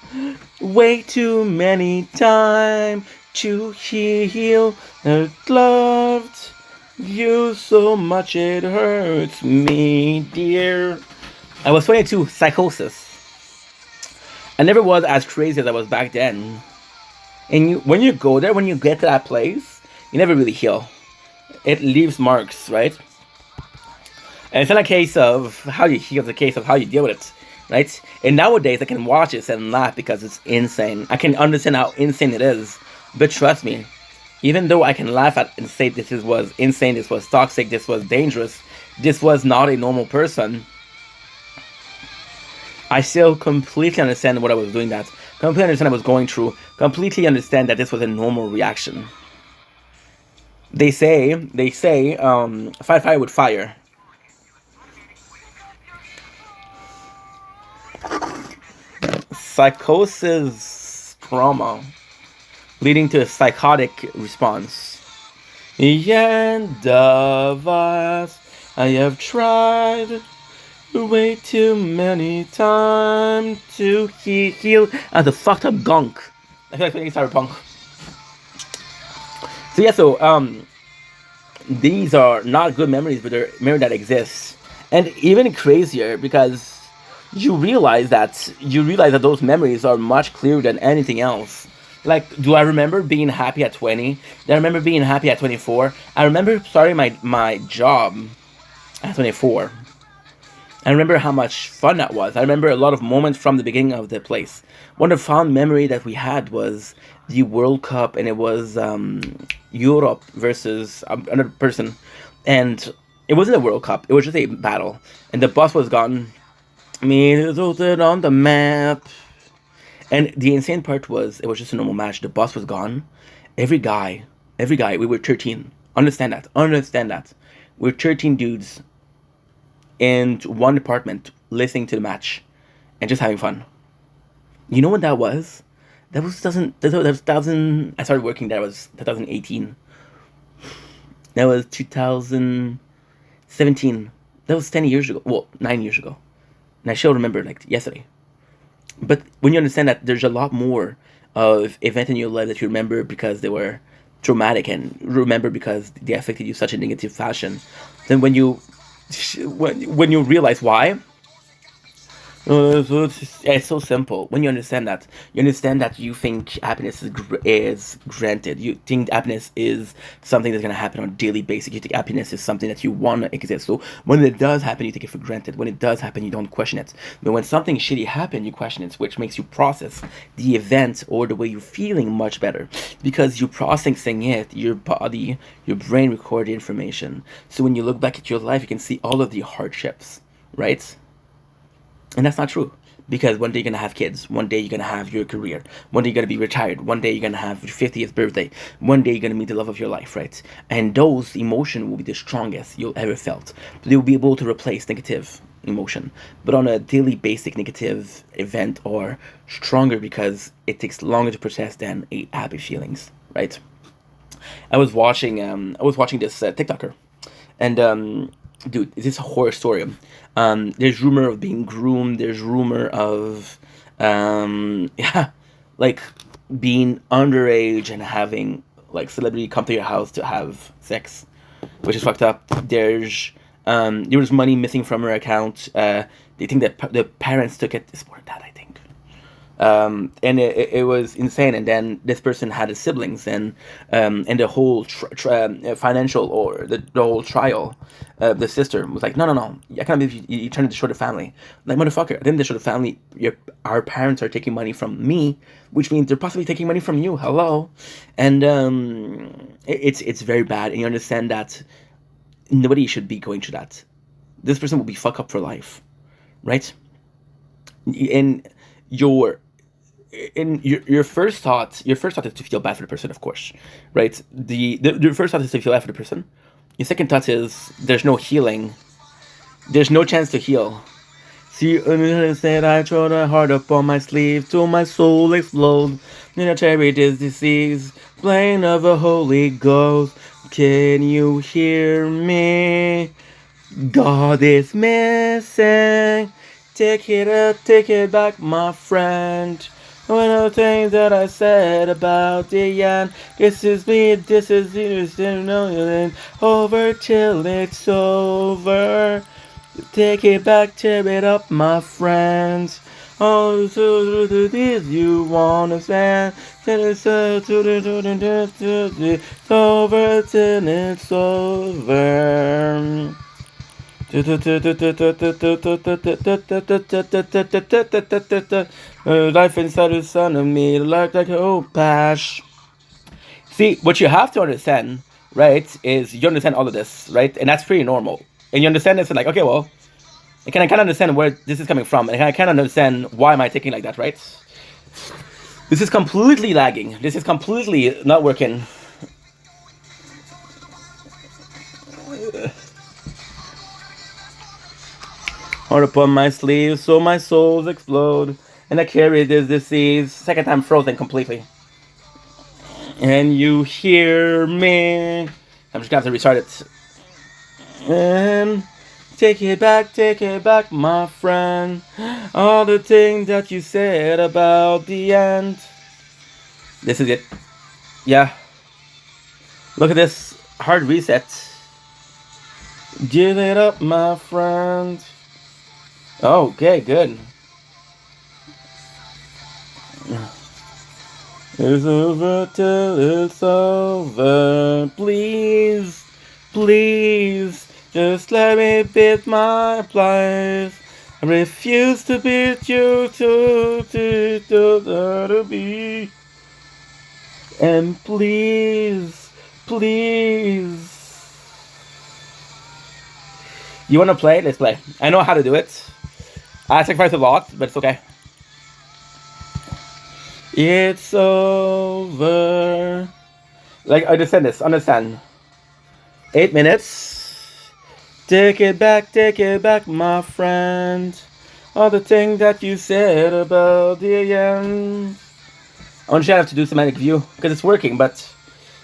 way too many times to heal and loved you so much it hurts me, dear. I was 22, psychosis. I never was as crazy as I was back then. And when you go there, when you get to that place, you never really heal. It leaves marks, right? And it's not a case of how you heal, it's a case of how you deal with it, right? And nowadays, I can watch this and laugh because it's insane. I can understand how insane it is. But trust me, even though I can laugh at and say was insane, this was toxic, this was dangerous, this was not a normal person, I still completely understand what I was doing that. Completely understand what I was going through. Completely understand that this was a normal reaction. They say, fight fire with fire. Psychosis trauma leading to a psychotic response. The end of us. I have tried way too many times to heal as a fucked up gunk. I feel like playing cyberpunk. So yeah, these are not good memories, but they're memories that exist. And even crazier because you realize that those memories are much clearer than anything else. Like, do I remember being happy at 20? Do I remember being happy at 24? I remember starting my job at 24. I remember how much fun that was. I remember a lot of moments from the beginning of the place. One of the fond memory that we had was the World Cup, and it was Europe versus another person. And it wasn't a World Cup. It was just a battle. And the bus was gone. Me on the map. And the insane part was, it was just a normal match. The bus was gone. Every guy, we were 13. Understand that. We're 13 dudes in one apartment listening to the match and just having fun. You know what that was? That was 2000. I started working there. It was 2018. That was 2017. That was 10 years ago. Well, 9 years ago. And I still remember like yesterday. But when you understand that there's a lot more of events in your life that you remember because they were traumatic and remember because they affected you such a negative fashion, then when you realize why, it's so simple. When you understand that you think happiness is granted. You think happiness is something that's going to happen on a daily basis. You think happiness is something that you want to exist. So when it does happen, you take it for granted. When it does happen, you don't question it. But when something shitty happens, you question it, which makes you process the event or the way you're feeling much better. Because you're processing it, your body, your brain record the information. So when you look back at your life, you can see all of the hardships, right? And that's not true. Because one day you're going to have kids. One day you're going to have your career. One day you're going to be retired. One day you're going to have your 50th birthday. One day you're going to meet the love of your life, right? And those emotions will be the strongest you'll ever felt. They'll be able to replace negative emotion. But on a daily basic negative event are stronger because it takes longer to process than a happy feelings, right? I was watching this TikToker. And dude, this is a horror story. There's rumor of being groomed. There's rumor of, like being underage and having like celebrity come to your house to have sex, which is fucked up. There was money missing from her account. They think that the parents took it. It's more than that, I think. And it was insane. And then this person had his siblings, and the whole financial or the whole trial, the sister was like, no, I can't believe you're trying to destroy the family. Like, motherfucker, I didn't destroy the family. Our parents are taking money from me, which means they're possibly taking money from you. Hello. And it's very bad. And you understand that nobody should be going through that. This person will be fucked up for life, right? And your first thought is to feel bad for the person, of course, right? Your first thought is to feel bad for the person. Your second thought is there's no healing There's no chance to heal. See, said I throw the heart up on my sleeve till my soul explode. In a cherry disease, plain of a Holy Ghost. Can you hear me? God is missing. Take it back, my friend. One of the things that I said about the end. This is me, this is you, over till it's over. Take it back, tear it up, my friends. Oh, to this you wanna stand. It's over till it's over. Life inside the son of me, like oh pash. See, what you have to understand, right, is you understand all of this, right? And that's pretty normal. And you understand this and like, okay, well, I kind of understand where this is coming from. And I kind of understand why am I thinking like that, right? This is completely lagging. This is completely not working. Heart upon my sleeve, so my souls explode. And I carry this disease. Second time frozen completely. And you hear me. I'm just gonna have to restart it. And take it back, my friend. All the things that you said about the end. This is it. Yeah. Look at this hard reset. Give it up, my friend. Okay, good. It's over till it's over. Please, please, just let me beat my plies. I refuse to beat you to be. And please, please. You wanna play? Let's play. I know how to do it. I sacrifice a lot, but it's okay. It's over. Like, understand this. Understand. 8 minutes. Take it back, my friend. All the things that you said about the end. I want you to have to do semantic view because it's working, but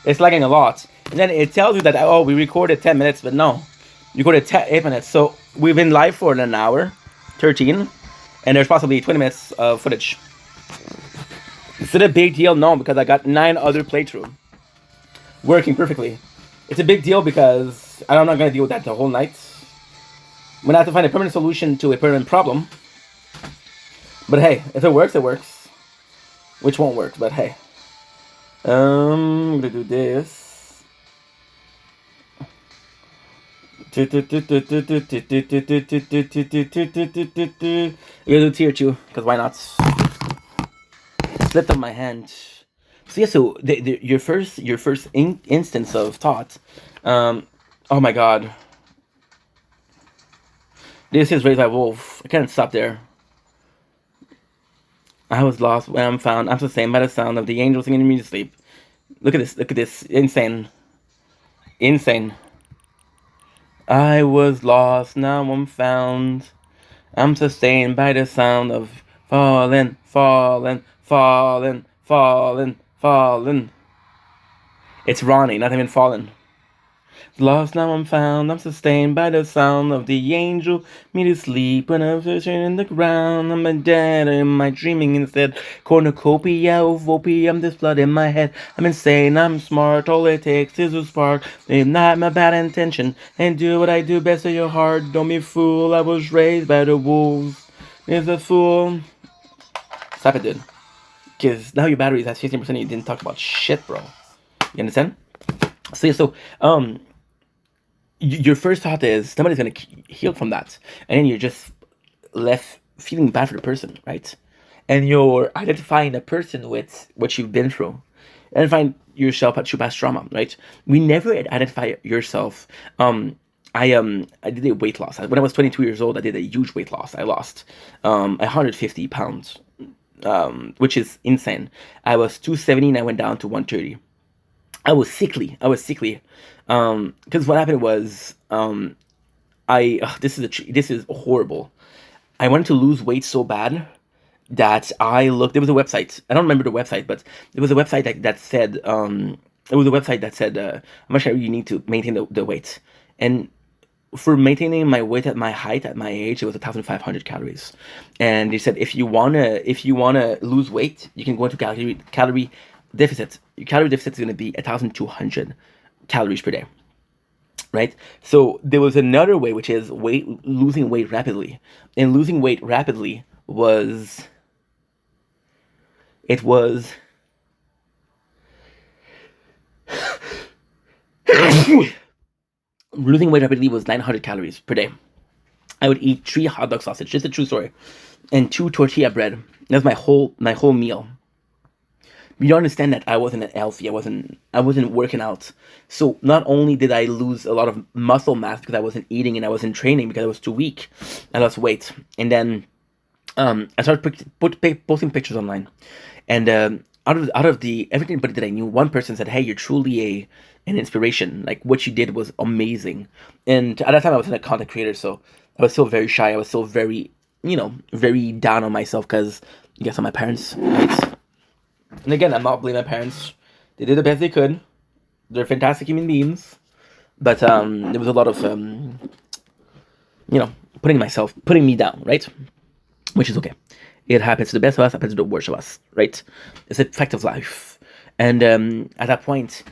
it's lagging a lot. And then it tells you that, oh, we recorded 10 minutes, but no. You recorded 8 minutes. So we've been live for an hour, 13, and there's possibly 20 minutes of footage. Is it a big deal? No, because I got 9 other playthrough working perfectly. It's a big deal because I'm not going to deal with that the whole night. I'm going to have to find a permanent solution to a permanent problem. But hey, if it works, it works. Which won't work, but hey. I'm going to do this. I'm going to do tier 2, because why not? Slipped on my hand. So yeah, so your first instance of thought. Oh my god. This is Raised by Wolf. I can't stop there. I was lost when I'm found. I'm sustained by the sound of the angel singing me to sleep. Look at this. Look at this. Insane. Insane. I was lost, now I'm found. I'm sustained by the sound of falling, falling, falling, falling, falling. It's Ronnie, not even fallen. Lost, now I'm found. I'm sustained by the sound of the angel. Me to sleep when I'm fishing in the ground. I'm dead, or am I dreaming instead? Cornucopia of opium, this blood in my head. I'm insane, I'm smart. All it takes is a spark. It's not my bad intention. And do what I do best to your heart. Don't be a fool. I was raised by the wolves. Is a fool. Stop it, dude. Because now your battery is at 15% and you didn't talk about shit, bro. You understand? So, your first thought is somebody's gonna heal from that, and then you're just left feeling bad for the person, right? And you're identifying the person with what you've been through, and find yourself at your past trauma, right? We never identify yourself. I did a weight loss when I was 22 years old. I did a huge weight loss. I lost 150 pounds, which is insane. I was 270 and I went down to 130. I was sickly. Because what happened was This is horrible. I wanted to lose weight so bad that I looked. There was a website. I don't remember the website, but there was a website that said it was a website that said how much you need to maintain the weight. And for maintaining my weight at my height at my age, it was 1,500 calories. And they said if you wanna lose weight, you can go into calorie deficit. Your calorie deficit is going to be 1,200 calories per day. Right? So there was another way, which is losing weight rapidly. And losing weight rapidly was losing weight rapidly was 900 calories per day. I would eat 3 hot dog sausage, just a true story, and 2 tortilla bread. That's my whole meal. You don't understand that I wasn't healthy. I wasn't working out. So not only did I lose a lot of muscle mass because I wasn't eating and I wasn't training because I was too weak, I lost weight. And then I started posting pictures online, and out of the everybody that I knew, one person said, "Hey, you're truly an inspiration. Like what you did was amazing." And at that time, I wasn't a content creator, so I was still very shy. I was still very, very down on myself because I guess on my parents. Right? And again, I'm not blaming my parents. They did the best they could. They're fantastic human beings, but there was a lot of putting me down, right? Which is okay. It happens to the best of us, happens to the worst of us, right? It's a fact of life. And at that point,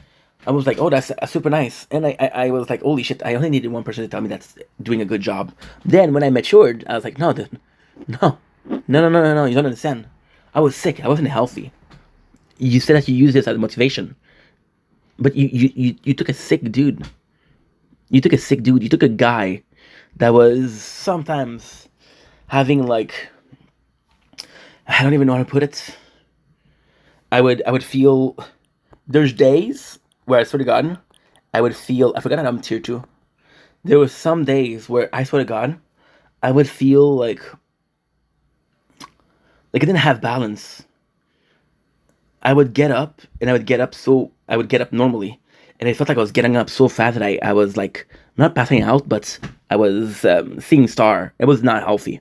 I was like, oh, that's super nice. And I was like, holy shit, I only needed one person to tell me that's doing a good job. Then when I matured, I was like, no, dude, no, you don't understand. I was sick. I wasn't healthy. You said that you use this as motivation. But you took a sick dude. You took a guy that was sometimes having like, I don't even know how to put it. I would feel, there's days where I swear to God, I forgot that I'm tier 2. There was some days where I swear to God, I would feel like I didn't have balance. I would get up normally, and it felt like I was getting up so fast that I was like not passing out, but I was seeing star. It was not healthy.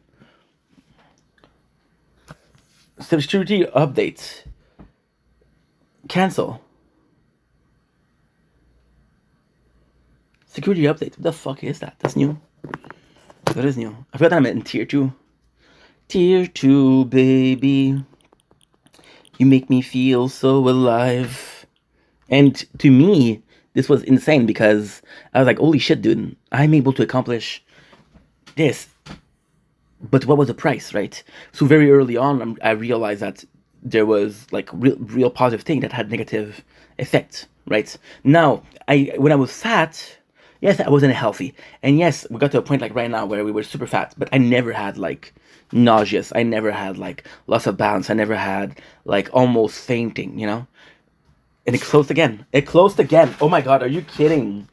Security update. Cancel. Security update. What the fuck is that? That's new. That is new. I forgot that I'm in tier 2. Tier 2, baby. You make me feel so alive. And to me, this was insane because I was like, holy shit, dude. I'm able to accomplish this. But what was the price, right? So very early on, I realized that there was like real positive thing that had negative effects, right? Now, when I was fat, yes, I wasn't healthy. And yes, we got to a point like right now where we were super fat, but I never had like nauseous. I never had like loss of balance. I never had like almost fainting, And it closed again. Oh my God, are you kidding?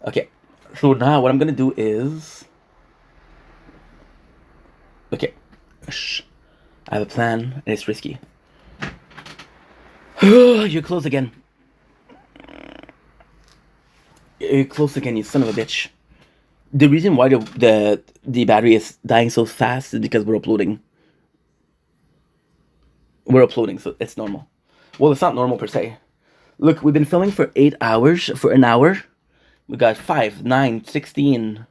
Okay, so now what I'm gonna do is, okay, I have a plan and it's risky. You're close again. You're close again, you son of a bitch. The reason why the battery is dying so fast is because we're uploading. So it's normal. Well, it's not normal per se. Look, we've been filming for 8 hours, for an hour. We got 5, 9, 16.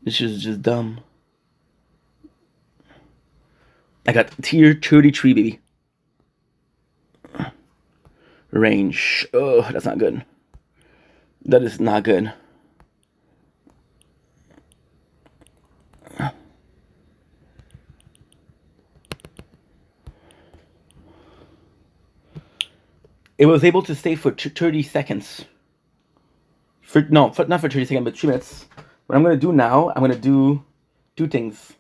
This is just dumb. I got tier 33, baby. Range. Oh, that's not good. That is not good. It was able to stay for 30 seconds. Not for 30 seconds, but 3 minutes. What I'm going to do now, I'm going to do 2 things.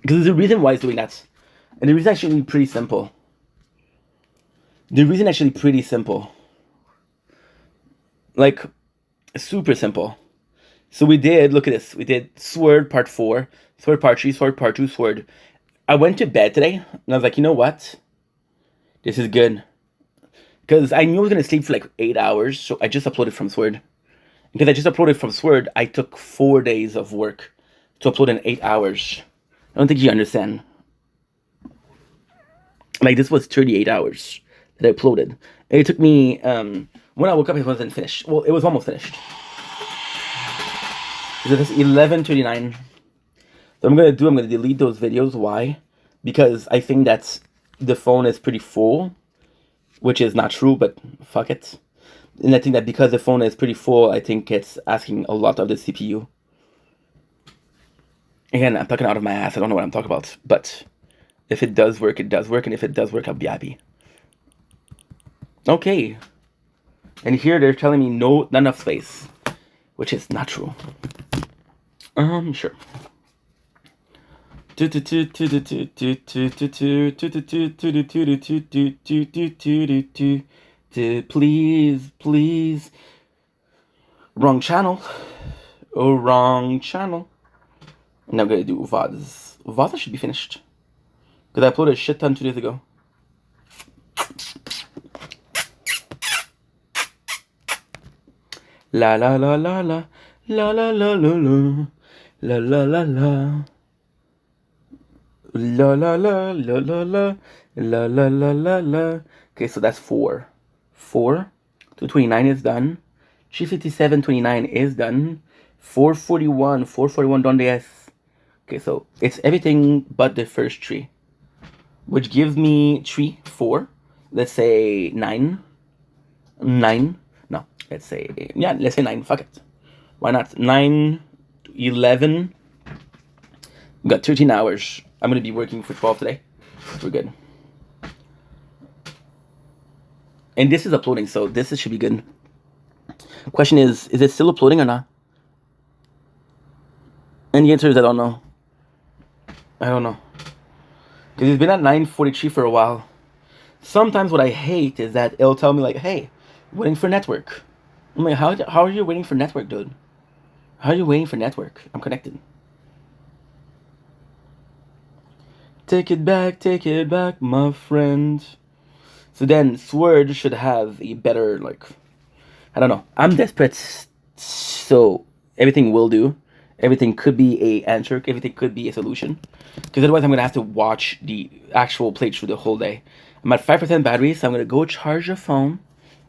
Because there's a reason why it's doing that. And the reason is actually pretty simple. Like, super simple. So we did, look at this. We did Sword Part 4, Sword Part 3, Sword Part 2, Sword. I went to bed today, and I was like, you know what? This is good. Because I knew I was gonna sleep for like 8 hours, so I just uploaded from Sword. Because I just uploaded from Sword, I took 4 days of work to upload in 8 hours. I don't think you understand. Like, this was 38 hours that I uploaded. It took me, when I woke up, it wasn't finished. Well, it was almost finished. It was 11:39. So I'm gonna delete those videos. Why? Because I think that the phone is pretty full, which is not true, but fuck it. And I think that because the phone is pretty full, I think it's asking a lot of the CPU. Again, I'm talking out of my ass. I don't know what I'm talking about. But if it does work, it does work. And if it does work, I'll be happy. Okay. And here they're telling me not enough space, which is not true. Sure. Please, please. Wrong channel. Oh, wrong channel. And I'm gonna do VODs. VODs should be finished. Because I uploaded a shit ton 2 days ago. La la la la la. La la la la la. La la la la. La la la la la la. La la la la la. Okay, so that's 4. 4. 229 is done. 357.29 is done. 441. 441 donde es. Okay, so it's everything but the first 3. Which gives me 3, 4. Let's say 9. 9. No, let's say, yeah, let's say 9. Fuck it. Why not? 9, 11. We got 13 hours. I'm going to be working for 12 today. We're good. And this is uploading, so this should be good. Question is it still uploading or not? And the answer is I don't know. I don't know. Because it's been at 9:43 for a while. Sometimes what I hate is that it'll tell me like, hey, waiting for network. I'm like, how are you waiting for network, dude? How are you waiting for network? I'm connected. Take it back, my friend. So then Sword should have a better, like, I don't know. I'm desperate, so everything will do. Everything could be a answer. Everything could be a solution. Because otherwise I'm going to have to watch the actual playthrough the whole day. I'm at 5% battery, so I'm going to go charge the phone.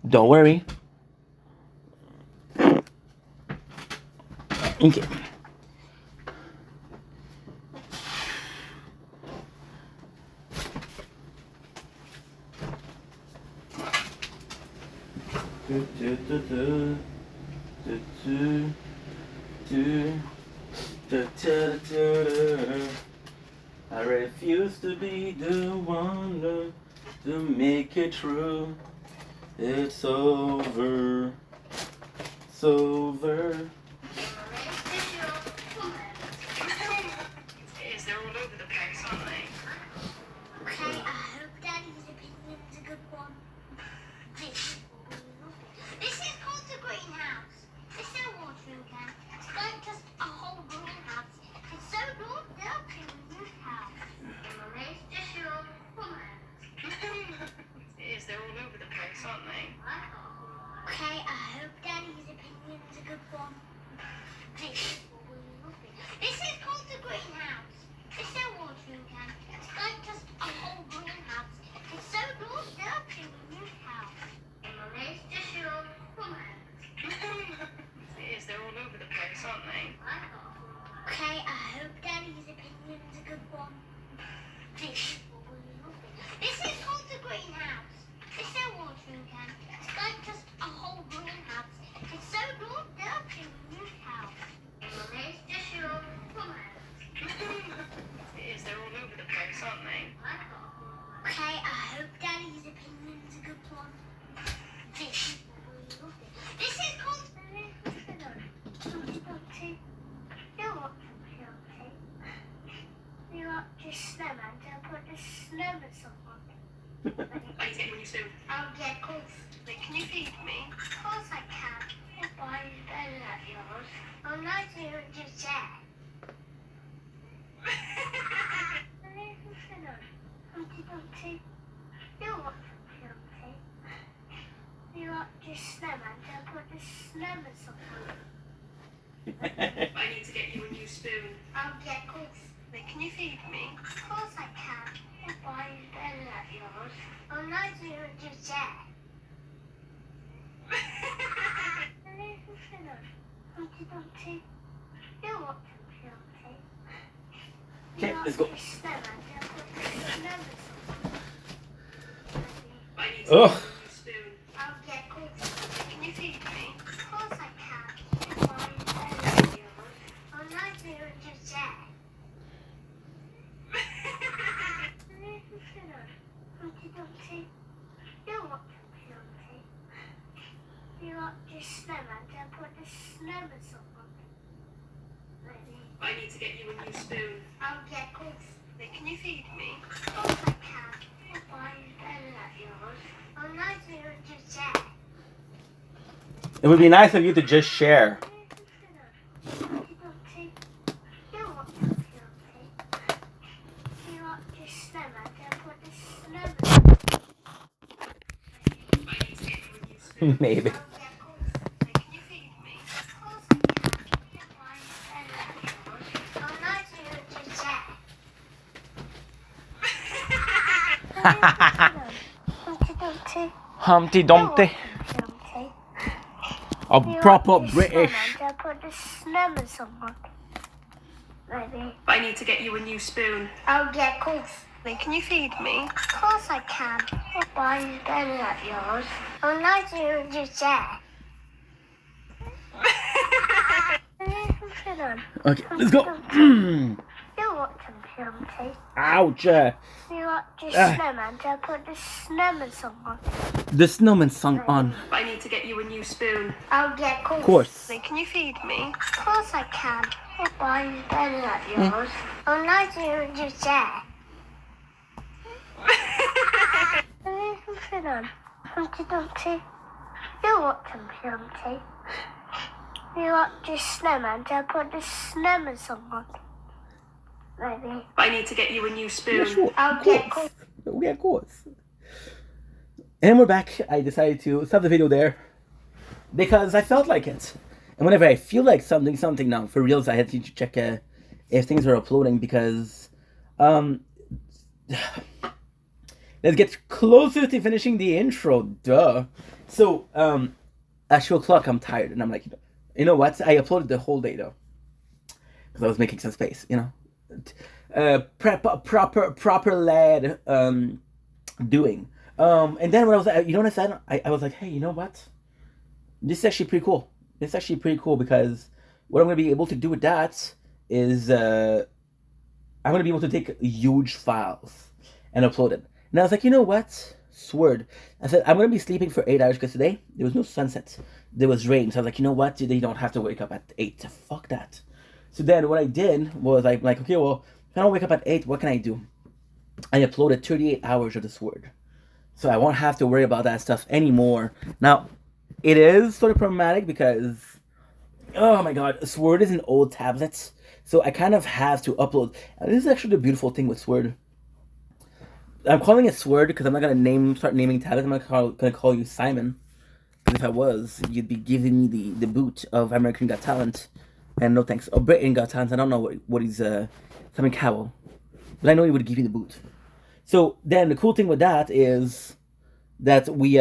Don't worry. Okay. I refuse to be the one to make it true. It's over. It's over.
They're all over the place, aren't they? Okay, I hope Daddy's opinion's a good one. This is called the greenhouse. It's so water again. It's not just a whole greenhouse. It's so good, they'll clean this house. It's just your woman. They're all over the place, aren't they? Okay, I hope Daddy's opinion's a good one. This is called the greenhouse. It's so water again. It's not just a whole greenhouse. It's so good, they'll clean this house. It's just your woman. They're all over the place, aren't they? Okay, I hope Daddy's opinion's a good one. This is called the greenhouse. It's so water again. It's not just a whole greenhouse. It's so good, they'll clean this house. It's just your woman. They're all over the place, aren't they? Okay, I hope Daddy's opinion's a good one. This is called... You know what? You want just snowman? I'll put the snowman song on. Oh yeah, of course. Wait, can you feed me? Of course I can. Why is better at yours? I'm not doing just that. You know what? just snowman to put the snowman song on?
I need to get you a new spoon.
I'll get course.
Wait, can you feed me?
Of course I can. I'll buy you better at yours. Oh, no, you just that. Humpty Dumpty. You're what, Humpty Dumpty?
Okay, let's go.
Snowman to put the snowman song on.
I need to get you a new spoon.
I'll get course.
Can you feed me?
Of course I can. I'll buy you better at yours. Oh, no, you just that. Humpty Dumpty. You're what, Humpty Dumpty? You want just snowman to put the snowman song on? Maybe.
I need to get you a new spoon.
I'll get course.
Wait, can you feed me?
Of course I can. I'll buy you better at yours. Oh, no, you just that.
It would be nice of you to just share.
Humpty Dumpty. You're what, Humpty Dumpty? You want just snowman to put the snowman song on?
I need to get you a new spoon.
Maybe.
I'll get course.
Wait, can you feed me?
Of course I can. I'll buy you better at yours. Oh, no, you just that. Humpty Dumpty.
Humpty Dumpty.
Humpty Dumpty.
A
You
proper
want the
British.
snowman to put the snowman song on? Maybe.
I need to get you a new spoon.
I'll get course.
Wait, can you feed me?
Of course I can. I'll buy you better at yours. Oh, no, you just that.
Okay, let's go.
You want some Humpty?
Ouch.
You want just snowman to put the snowman song on?
The snowman song on.
I need to get you a new spoon.
I'll get course.
Of course.
Wait, can you feed me?
Of course I can. I'll buy you better at yours. Oh, no, you just that. Humpty Dumpty. You want some Humpty? You want just snowman to put the snowman song on? Maybe.
I need to get you a new spoon.
Yeah, sure.
I'll
Of
get
course. Yeah, of course. And we're back. I decided to stop the video there because I felt like it. And whenever I feel like something now, for reals, I had to check if things are uploading because let's get closer to finishing the intro. Duh. So at 2 o'clock, I'm tired, and I'm like, you know what? I uploaded the whole day though because I was making some space, you know. Proper lad doing. And then when I was, you know what I said? I was like, hey, you know what? This is actually pretty cool. It's actually pretty cool because what I'm going to be able to do with that is I'm going to be able to take huge files and upload it. And I was like, you know what? Sword. I said, I'm going to be sleeping for 8 hours because today there was no sunset. There was rain. So I was like, you know what? They don't have to wake up at 8. Fuck that. So then what I did was I'm like, okay, well, if I don't wake up at 8, what can I do? I uploaded 38 hours of the Sword. So I won't have to worry about that stuff anymore. Now, it is sort of problematic because, oh my god, Sword is an old tablet. So I kind of have to upload. And this is actually the beautiful thing with Sword. I'm calling it Sword because I'm not going to start naming tablets. I'm not going to call you Simon. Because if I was, you'd be giving me the boot of American Got Talent. And no thanks. Oh, Britain Got Talent. I don't know what he's, Simon Cowell. But I know he would give you the boot. So then the cool thing with that is that we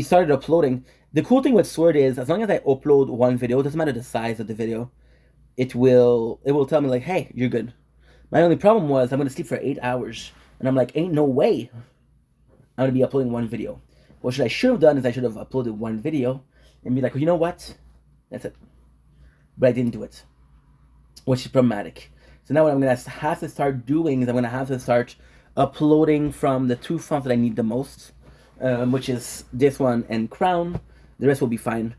started uploading. The cool thing with Sword is as long as I upload one video, it doesn't matter the size of the video, it will tell me like, hey, you're good. My only problem was I'm gonna sleep for 8 hours. And I'm like, ain't no way I'm gonna be uploading one video. What I should have done is I should have uploaded one video and be like, well, you know what? That's it. But I didn't do it. Which is problematic. So now what I'm going to have to start doing is I'm going to have to start uploading from the 2 fonts that I need the most, which is this one and Crown. The rest will be fine.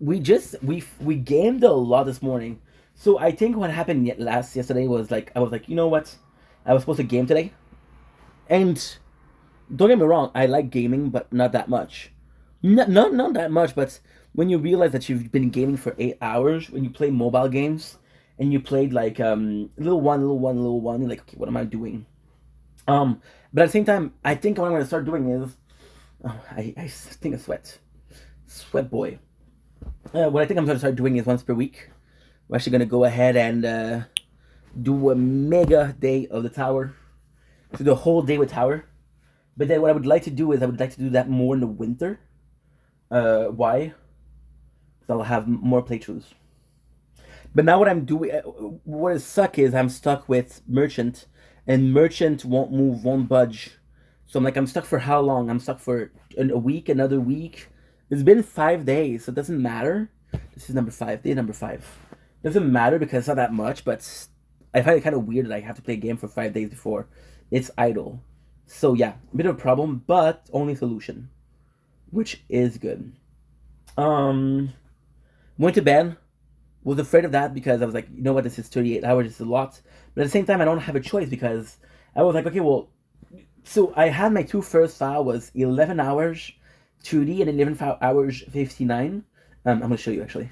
We gamed a lot this morning. So I think what happened yesterday was like, I was like, you know what? I was supposed to game today. And don't get me wrong, I like gaming, but not that much. Not that much, but when you realize that you've been gaming for 8 hours, when you play mobile games, and you played like little one, you're like, okay, what am I doing? But at the same time, I think what I'm gonna start doing is Oh, I think I sweat. Sweat boy. What I think I'm gonna start doing is once per week. We're actually gonna go ahead and do a mega day of the tower. So the whole day with tower. But then what I would like to do is I would like to do that more in the winter. Why? Because I'll have more playthroughs. But now what I'm doing, what is suck is I'm stuck with merchant, and merchant won't move, won't budge. So I'm like, I'm stuck for how long? I'm stuck for a week, another week. It's been 5 days, so it doesn't matter. This is number 5, day number 5. Doesn't matter because it's not that much, but I find it kind of weird that I have to play a game for 5 days before it's idle. So yeah, a bit of a problem, but only solution, which is good. Went to bed. Was afraid of that because I was like, you know what, this is 38 hours, it's a lot. But at the same time, I don't have a choice because I was like, okay, well, so I had my two first file was 11 hours 2D and 11 hours 59. I'm gonna show you actually.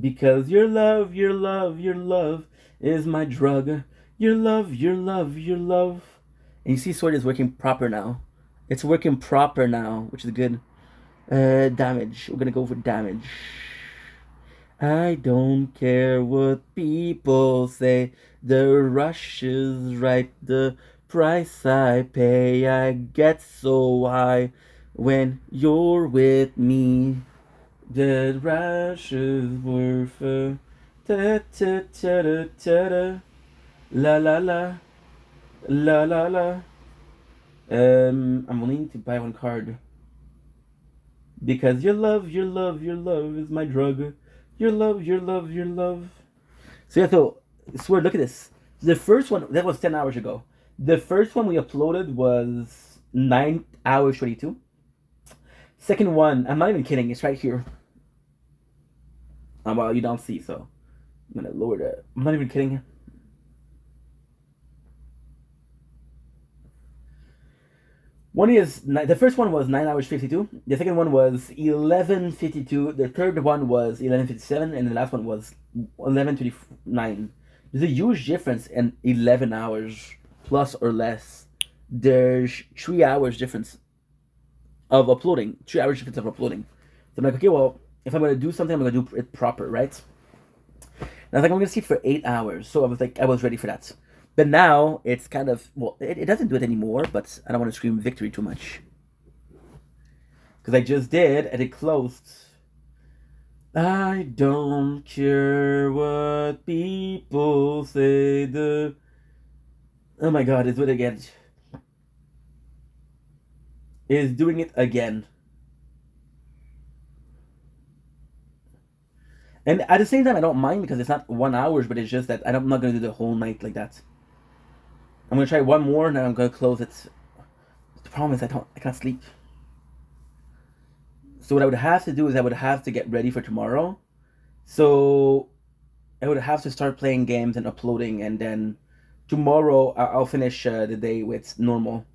Because your love, your love, your love is my drug. Your love, your love, your love. And you see, Sword is working proper now. It's working proper now, which is good. Damage. We're gonna go for damage. I don't care what people say. The rush is right. The price I pay, I get so high when you're with me. The rush is worth it. Ta ta ta ta ta ta. La la la. La la la. I'm only need to buy one card. Because your love, your love, your love is my drug. Your love, your love, your love. So yeah, so swear, look at this. The first one that was 10 hours ago. The first one we uploaded was 9 hours 22. Second one, I'm not even kidding. It's right here. Well, you don't see, so I'm gonna lower that. I'm not even kidding. The first one was 9 hours 52. The second one was 11:52. The third one was 11:57, and the last one was 11:29. There's a huge difference in 11 hours plus or less. There's 3 hours difference of uploading. 3 hours difference of uploading. So I'm like, okay, well, if I'm gonna do something, I'm gonna do it proper, right? And I was like, I'm gonna see for 8 hours. So I was like, I was ready for that. But now it's kind of, well, it doesn't do it anymore, but I don't want to scream victory too much. Because I just did, and it closed. I don't care what people say. Oh my god, it's doing it again. Is doing it again. And at the same time, I don't mind because it's not 1 hour, but it's just that I'm not going to do the whole night like that. I'm going to try one more, and then I'm going to close it. The problem is I can't sleep. So what I would have to do is I would have to get ready for tomorrow. So I would have to start playing games and uploading, and then tomorrow I'll finish the day with normal.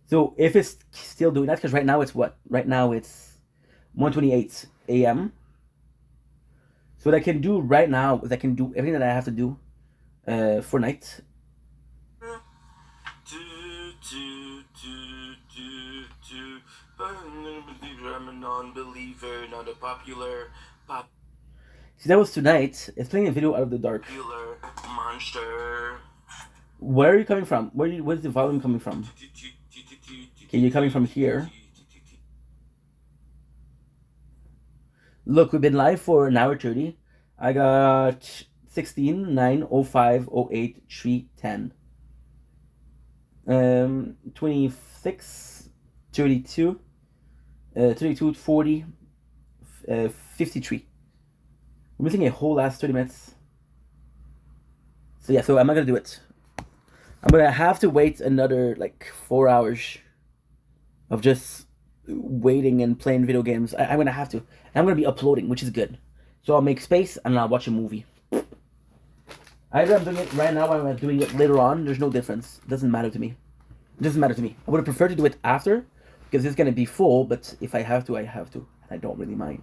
So if it's still doing that, because right now it's what? Right now it's 1:28 a.m. So what I can do right now is I can do everything that I have to do for night. I'm a non-believer, not a popular See, that was tonight. It's playing a video out of the dark. Monster. Where are you coming from? Where's the volume coming from? Okay, you're coming from here. Look, we've been live for an hour 30. I got 16, 9, 05, 08, 3, 10. 26, 32, 32, 40, 53. We're missing a whole last 30 minutes. So yeah, so I'm not gonna do it. I'm gonna have to wait another like 4 hours of just waiting and playing video games. I'm gonna have to. And I'm gonna be uploading, which is good. So I'll make space and I'll watch a movie. Either I'm doing it right now or I'm doing it later on. There's no difference. It doesn't matter to me. It doesn't matter to me. I would have preferred to do it after because it's gonna be full. But if I have to, I have to. And I don't really mind.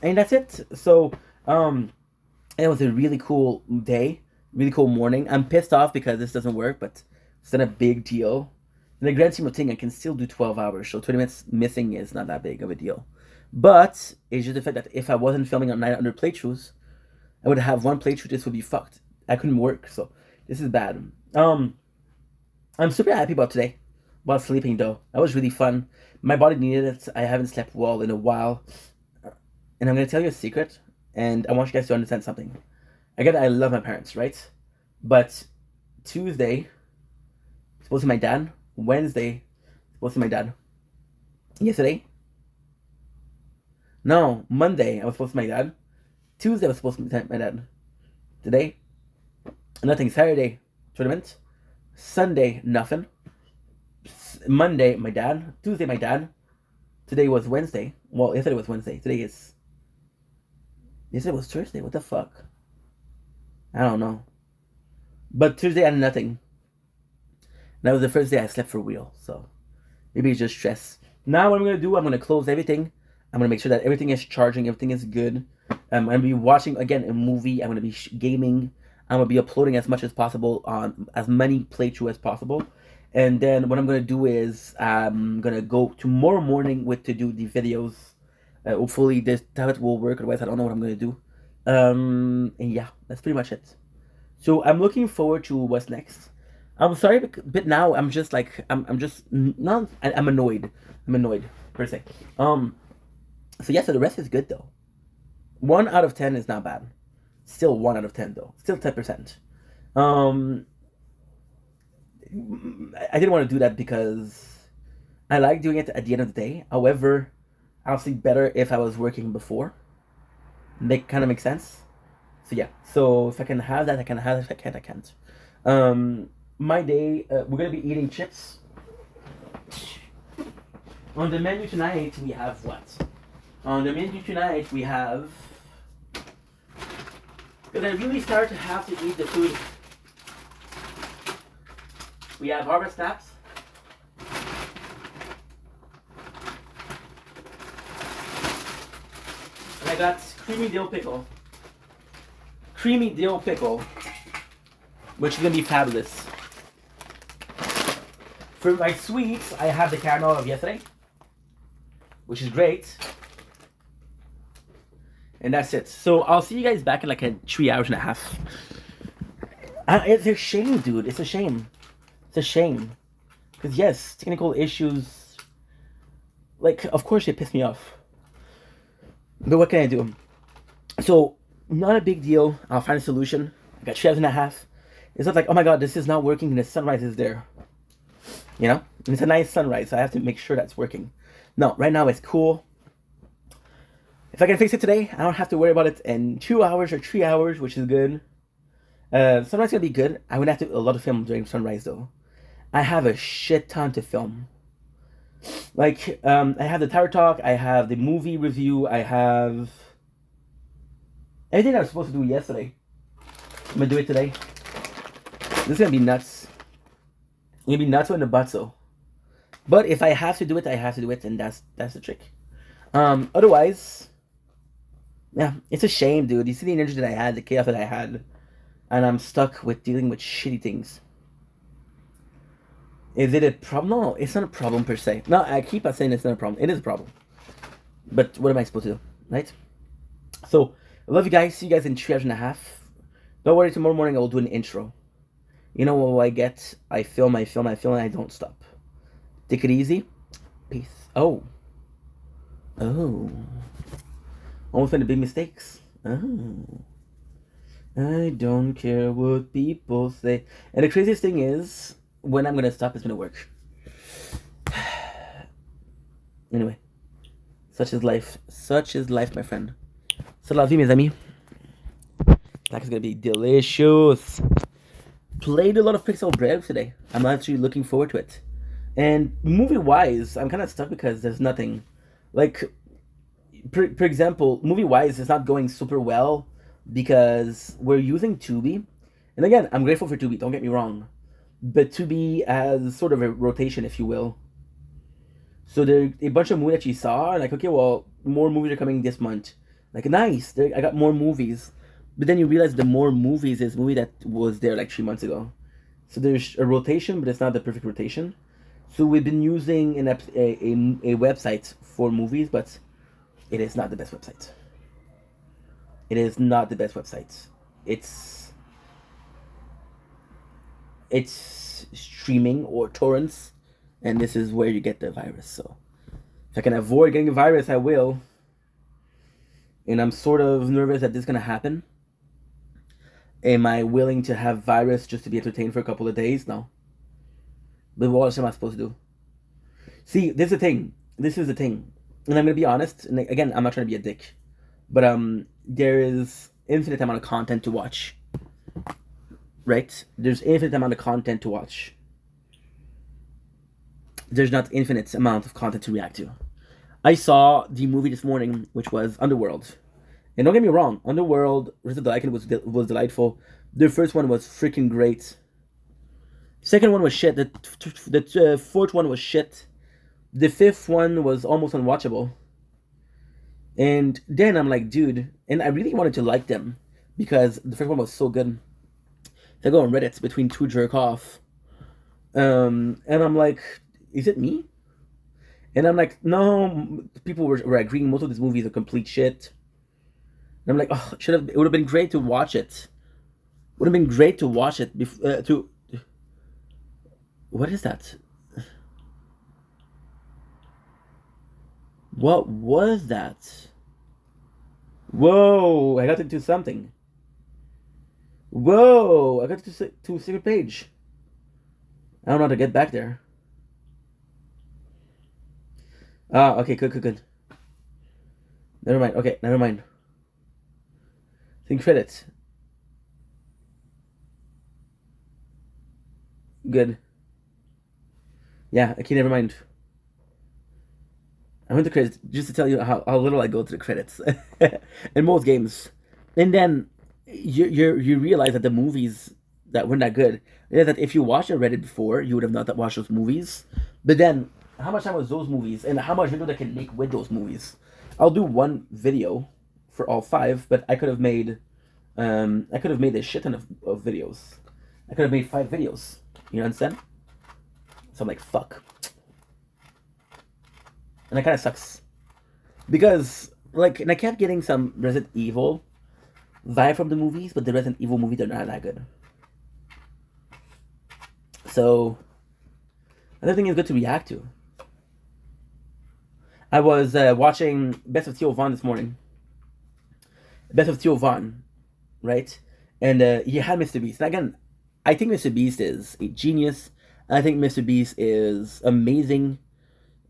And that's it. So it was a really cool day. really cool morning. I'm pissed off because this doesn't work, but it's not a big deal. In the grand scheme of things, I can still do 12 hours, so 20 minutes missing is not that big of a deal. But it's just the fact that if I wasn't filming on 900 playthroughs, I would have one playthrough. This would be fucked. I couldn't work, so this is bad. I'm super happy about today, about sleeping though. That was really fun. My body needed it. I haven't slept well in a while, and I'm gonna tell you a secret. And I want you guys to understand something. Again, I love my parents, right? But Tuesday, supposed to be my dad. Wednesday, supposed to be my dad. Yesterday, no, Monday I was supposed to be my dad. Tuesday I was supposed to be my dad. Today, nothing. Saturday, tournament. Sunday, nothing. Monday, my dad. Tuesday, my dad. Today was Wednesday. Well, yesterday was Wednesday. Today is... Yesterday was Thursday. What the fuck? I don't know. But Tuesday I had nothing. That was the first day I slept for real. So maybe it's just stress. Now what I'm going to do, I'm going to close everything. I'm going to make sure that everything is charging. Everything is good. I'm going to be watching, again, a movie. I'm going to be gaming. I'm going to be uploading as much as possible on as many playthrough as possible. And then what I'm going to do is I'm going to go tomorrow morning to do the videos. Hopefully this tablet will work. Otherwise, I don't know what I'm going to do. And yeah, that's pretty much it. So I'm looking forward to what's next. I'm sorry, but now I'm just like I'm just not. I'm annoyed. I'm annoyed per se. So yeah, so the rest is good though. 1 out of 10 is not bad. Still 1 out of 10 though. Still 10%. I didn't want to do that because I like doing it at the end of the day. However, I'll sleep better if I was working before. That kind of makes sense. So yeah. So if I can have that, I can have it. If I can't, I can't. My day, we're gonna be eating chips. On the menu tonight, we have what? On the menu tonight, we have... Because I really start to have to eat the food. We have harvest snaps. And I got creamy dill pickle. Creamy dill pickle. Which is gonna be fabulous. For my sweets, I have the caramel of yesterday, which is great. And that's it. So I'll see you guys back in like 3 hours and a half. It's a shame, dude. It's a shame. It's a shame. Because yes, technical issues, like, of course they piss me off. But what can I do? So, not a big deal. I'll find a solution. I got 3 hours and a half. It's not like, oh my god, this is not working and the sunrise is there. You know? And it's a nice sunrise, so I have to make sure that's working. No, right now it's cool. If I can fix it today, I don't have to worry about it in 2 hours or 3 hours, which is good. Sunrise is gonna be good. I would have to a lot of film during sunrise though. I have a shit ton to film. Like, I have the Tower Talk, I have the movie review, I have everything I was supposed to do yesterday. I'm gonna do it today. This is gonna be nuts. It's gonna be nuts in the butt, so. But if I have to do it, I have to do it, and that's the trick. Otherwise, yeah, it's a shame, dude. You see the energy that I had, the chaos that I had, and I'm stuck with dealing with shitty things. Is it a problem? No, it's not a problem per se. No, I keep on saying it's not a problem. It is a problem. But what am I supposed to do, right? So, I love you guys. See you guys in 3 hours and a half. Don't worry, tomorrow morning I will do an intro. You know what I get? I film, and I don't stop. Take it easy. Peace. Oh. Almost made the big mistakes. Oh. I don't care what people say. And the craziest thing is, when I'm gonna stop, it's gonna work. Anyway. Such is life. Such is life, my friend. C'est la vie, mes amis. That is gonna be delicious. Played a lot of Pixel Bread today. I'm actually looking forward to it. And movie-wise, I'm kind of stuck because there's nothing. Like, for example, movie-wise, it's not going super well because we're using Tubi. And again, I'm grateful for Tubi, don't get me wrong. But Tubi has sort of a rotation, if you will. So there are a bunch of movies that you saw, and like, okay, well, more movies are coming this month. Like, nice, I got more movies. But then you realize the more movies is movie that was there like 3 months ago. So there's a rotation, but it's not the perfect rotation. So we've been using a website for movies, but it is not the best website. It is not the best website. It's streaming or torrents, and this is where you get the virus. So if I can avoid getting a virus, I will. And I'm sort of nervous that this is gonna happen. Am I willing to have virus just to be entertained for a couple of days? No. But what else am I supposed to do? See, this is the thing. This is the thing. And I'm gonna be honest, and again, I'm not trying to be a dick. But there is infinite amount of content to watch. Right? There's infinite amount of content to watch. There's not infinite amount of content to react to. I saw the movie this morning, which was Underworld. And don't get me wrong, Underworld, Rizzo Delican was delightful. The first one was freaking great. Second one was shit. The fourth one was shit. The fifth one was almost unwatchable. And then I'm like, dude, and I really wanted to like them because the first one was so good. I go on Reddit between two jerk off. And I'm like, is it me? And I'm like, no, people were agreeing most of these movies are complete shit. And I'm like, oh, it would have been great to watch it. Would have been great to watch it what is that? What was that? Whoa, I got into something. Whoa, I got to a secret page. I don't know how to get back there. Ah, okay, good. Never mind. Okay, never mind. Think credits. Good. Yeah, okay, never mind. I went to credits just to tell you how little I go to the credits in most games, and then you realize that the movies that weren't that good. Yeah, that if you watched a Reddit before, you would have not watched those movies. But then, how much time was those movies, and how much video they can make with those movies? I'll do one video for all 5, but I could have made a shit ton of videos. I could have made 5 videos. You understand? So I'm like, fuck. And that kind of sucks. Because, like, and I kept getting some Resident Evil vibe from the movies, but the Resident Evil movies are not that good. So, another thing is good to react to. I was watching Best of Theo Von this morning. Best of Theo Von, right? And he had Mr. Beast. And again, I think Mr. Beast is a genius. I think Mr. Beast is amazing.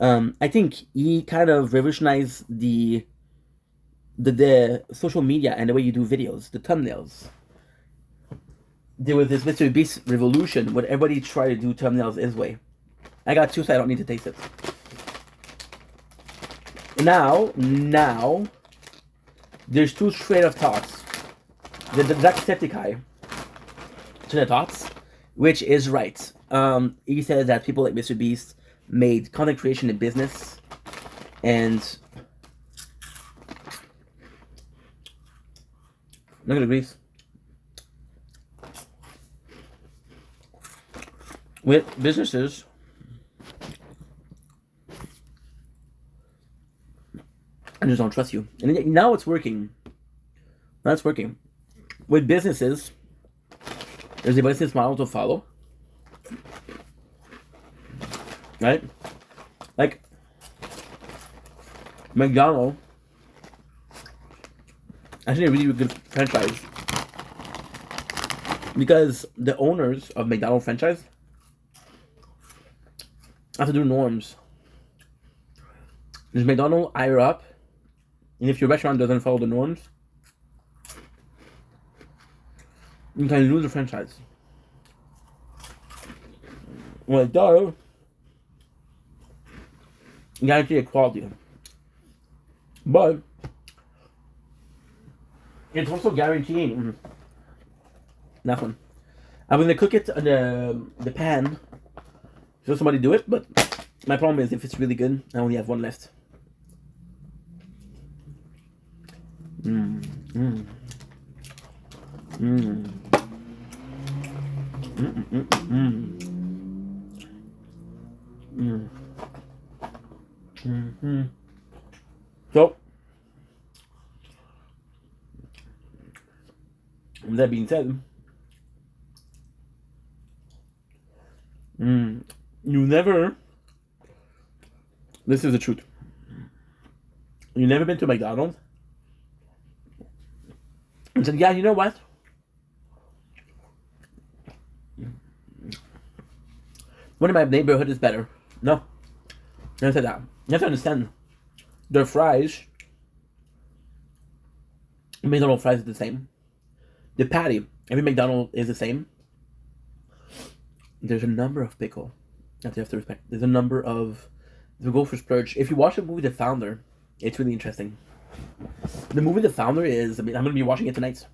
I think he kind of revolutionized the social media and the way you do videos, the thumbnails. There was this Mr. Beast revolution where everybody tried to do thumbnails his way. I got 2, so I don't need to taste it. Now, there's 2 straight of thoughts. The Jacksepticeye to the thoughts, which is right. He says that people like Mr. Beast made content creation a business, and I'm not gonna agree with businesses. I just don't trust you. And now it's working. Now it's working. With businesses, there's a business model to follow. Right? Like, McDonald's, actually a really good franchise. Because the owners of McDonald's franchise have to do norms. There's McDonald's higher up, and if your restaurant doesn't follow the norms, you can lose the franchise. Well, it does guarantee quality, but it's also guaranteeing nothing. I'm gonna cook it on the pan. So somebody do it, but my problem is if it's really good, I only have one left. Mm. Mm. Mm-hmm. So, that being said, you never. This is the truth. You never been to McDonald's and said, "Yeah, you know what? One in my neighborhood is better." No, never said that. You have to understand. Their fries, McDonald's fries is the same. The patty, every McDonald's is the same. There's a number of pickle that you have to respect. There's a number of the go for splurge. If you watch the movie The Founder, it's really interesting. The movie The Founder is. I mean, I'm gonna be watching it tonight.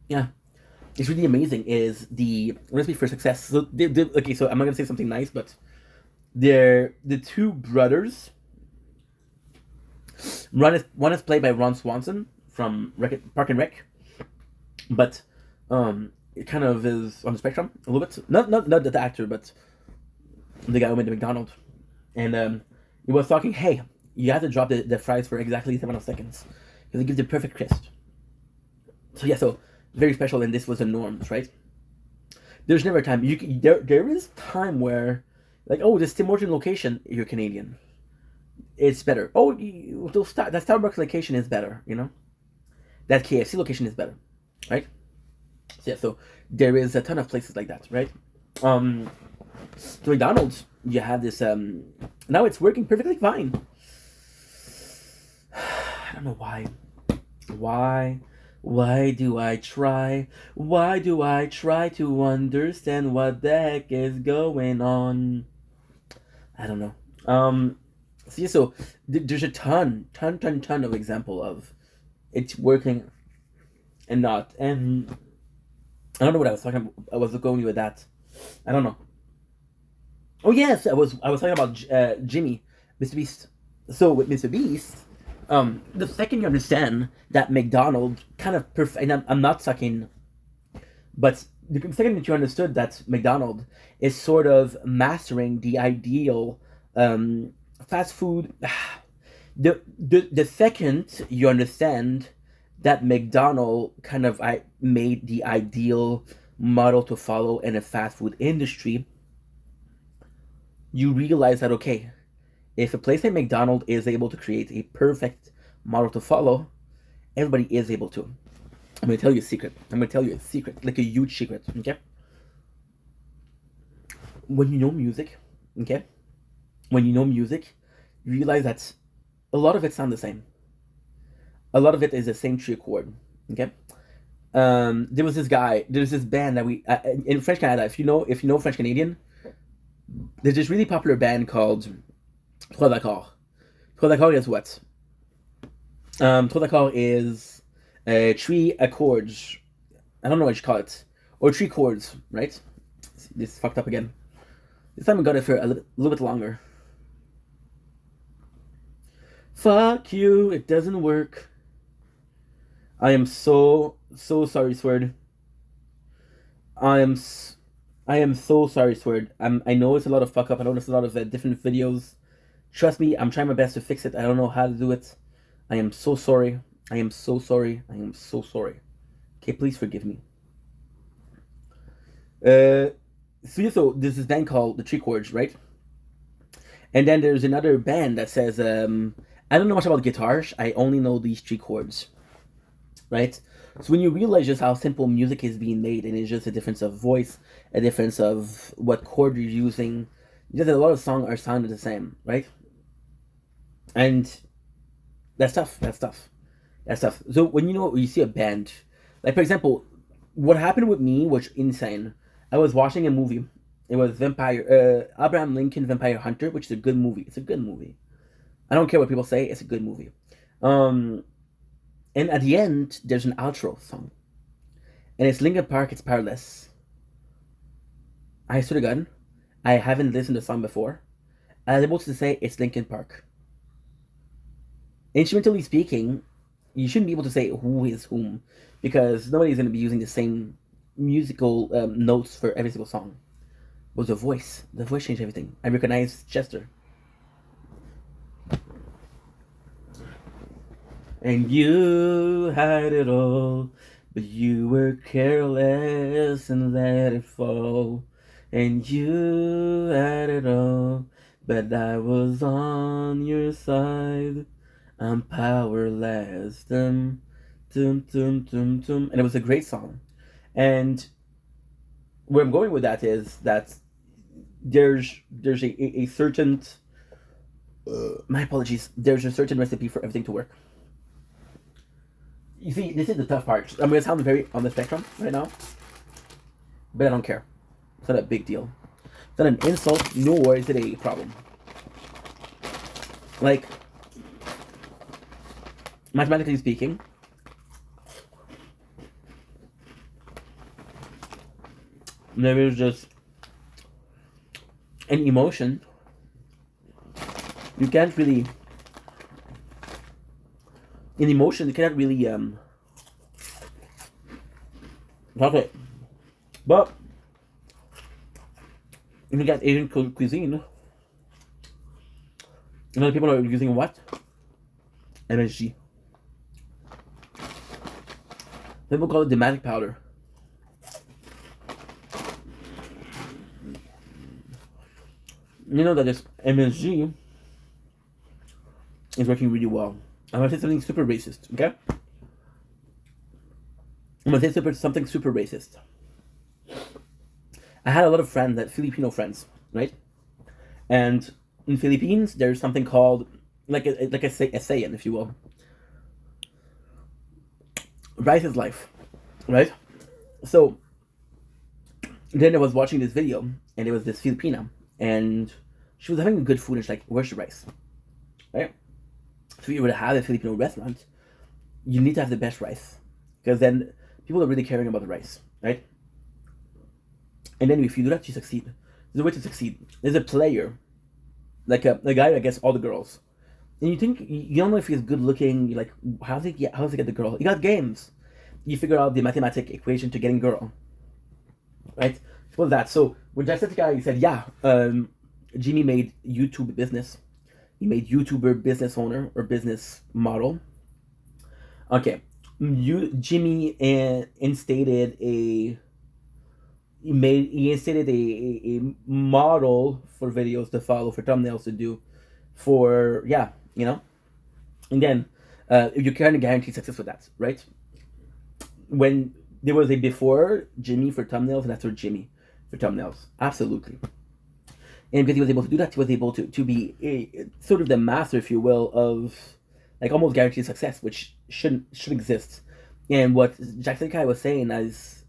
Yeah, it's really amazing. Is the recipe for success? So, okay, so I'm not gonna say something nice, but they're the two brothers. One is played by Ron Swanson from Park and Rec, but it kind of is on the spectrum a little bit. Not the actor, but the guy who made the McDonald's, and he was talking. Hey, you have to drop the fries for exactly 7 seconds because it gives the perfect crisp. So yeah, so very special, and this was the norms, right? There's never a time there is time where like, oh, this Tim Horton location, you're Canadian, it's better. Oh, that Starbucks location is better, you know. That KFC location is better, right? So yeah, so there is a ton of places like that, right? So McDonald's, you have this. Now it's working perfectly fine. I don't know why. Why do I try? Why do I try to understand what the heck is going on? I don't know. So yeah, so there's a ton of example of it's working and not. And I don't know what I was talking about. I was going with that. I don't know. Oh yes, I was talking about Jimmy, Mr. Beast. So with Mr. Beast, the second you understand that McDonald's kind of perfect, and I'm not sucking, but the second that you understood that McDonald's is sort of mastering the ideal fast food, the second you understand that McDonald's kind of made the ideal model to follow in a fast food industry, you realize that okay, if a place like McDonald's is able to create a perfect model to follow, everybody is able to. I'm gonna tell you a secret. Like a huge secret. Okay. When you know music, okay, you realize that a lot of it sounds the same. A lot of it is the same tree chord. Okay. There was this band that we in French Canada. If you know French Canadian, there's this really popular band called Trois d'accords. Trois d'accords is what? Trois d'accords is three accords. I don't know what you call it, or three chords, right? This fucked up again. This time I got it for a little bit longer. Fuck you! It doesn't work. I am so sorry, Sword. I am so sorry, Sword. I know it's a lot of fuck up. I know it's a lot of different videos. Trust me, I'm trying my best to fix it. I don't know how to do it. I am so sorry. I am so sorry. Okay, please forgive me. So there's this band called the Tree Chords, right? And then there's another band that says, I don't know much about guitars. I only know these three chords, right? So when you realize just how simple music is being made, and it's just a difference of voice, a difference of what chord you're using, just a lot of songs are sounded the same, right? And that's tough. So when you see a band, like for example, what happened with me was insane. I was watching a movie. It was Abraham Lincoln Vampire Hunter, which is a good movie. It's a good movie. I don't care what people say. It's a good movie. And at the end, there's an outro song, and it's Linkin Park. It's Powerless. I swear to God, I haven't listened to the song before. I was able to say it's Linkin Park. Instrumentally speaking, you shouldn't be able to say who is whom. because nobody's going to be using the same musical notes for every single song. It was the voice. The voice changed everything. I recognized Chester. And you had it all, but you were careless and let it fall. And you had it all, but I was on your side. I'm powerless. Dum, dum, dum, dum, dum. And it was a great song. And where I'm going with that is that there's a certain my apologies. There's a certain recipe for everything to work. You see, this is the tough part. I'm gonna sound very on the spectrum right now, but I don't care. It's not a big deal. It's not an insult, nor is it a problem. Like, mathematically speaking, there is just an emotion. You can't really, in emotion, you cannot really talk it. But if you get Asian cuisine, a lot of people are using what? MSG. People call it the magic powder. You know that this MSG is working really well. I'm gonna say something super racist, okay? I'm gonna say something super racist. I had a lot of friends, that Filipino friends, right? And in Philippines, there's something called like a saying, if you will. Rice is life, right? So then I was watching this video, and it was this Filipina, and she was having good food, and she's like, "Where's the rice?" Right? So if you were to have a Filipino restaurant, you need to have the best rice, because then people are really caring about the rice, right? And then if you do that, you succeed. There's a way to succeed. There's a player, like a guy that gets all the girls, and you think you don't know if he's good looking. You're like, how's he get the girl? He got games. You figure out the mathematic equation to getting girl, right? What was that? So with Jacksepticeye, he said, yeah, Jimmy made YouTube business. He made YouTuber business owner or business model. Okay, Jimmy instated a he instated a model for videos to follow, for thumbnails to do, for yeah, you know. Again, you can't guarantee success with that, right? When there was a before Jimmy for thumbnails, and after Jimmy for thumbnails, absolutely. And because he was able to do that, he was able to be sort of the master, if you will, of like almost guaranteed success, which should exist. And what Jacksepticeye was saying is,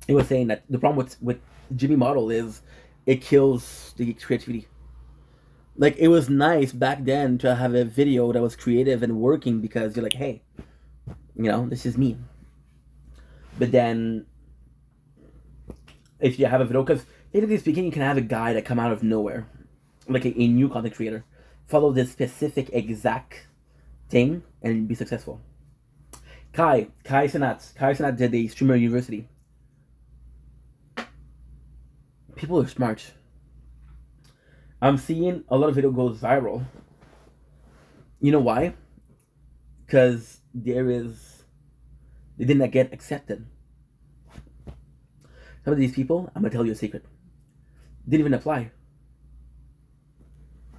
he was saying that the problem with Jimmy model is it kills the creativity. Like, it was nice back then to have a video that was creative and working because you're like, hey, you know, this is me. But then if you have a video, because technically speaking, you can have a guy that come out of nowhere, like a new content creator, follow this specific exact thing and be successful. Kai Sanat did the streamer university. People are smart. I'm seeing a lot of video goes viral. You know why? Because they didn't get accepted. Some of these people, I'm gonna tell you a secret, didn't even apply.